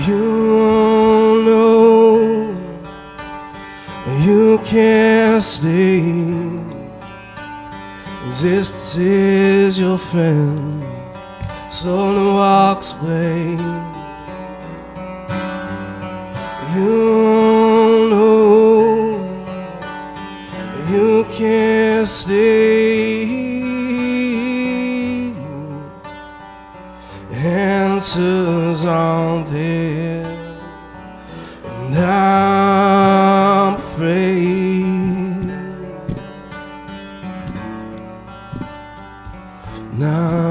You won't know, you can't stay. Existence is your friend, slowly walks away. You won't know, you can't stay. Answers aren't there, and I'm afraid. Now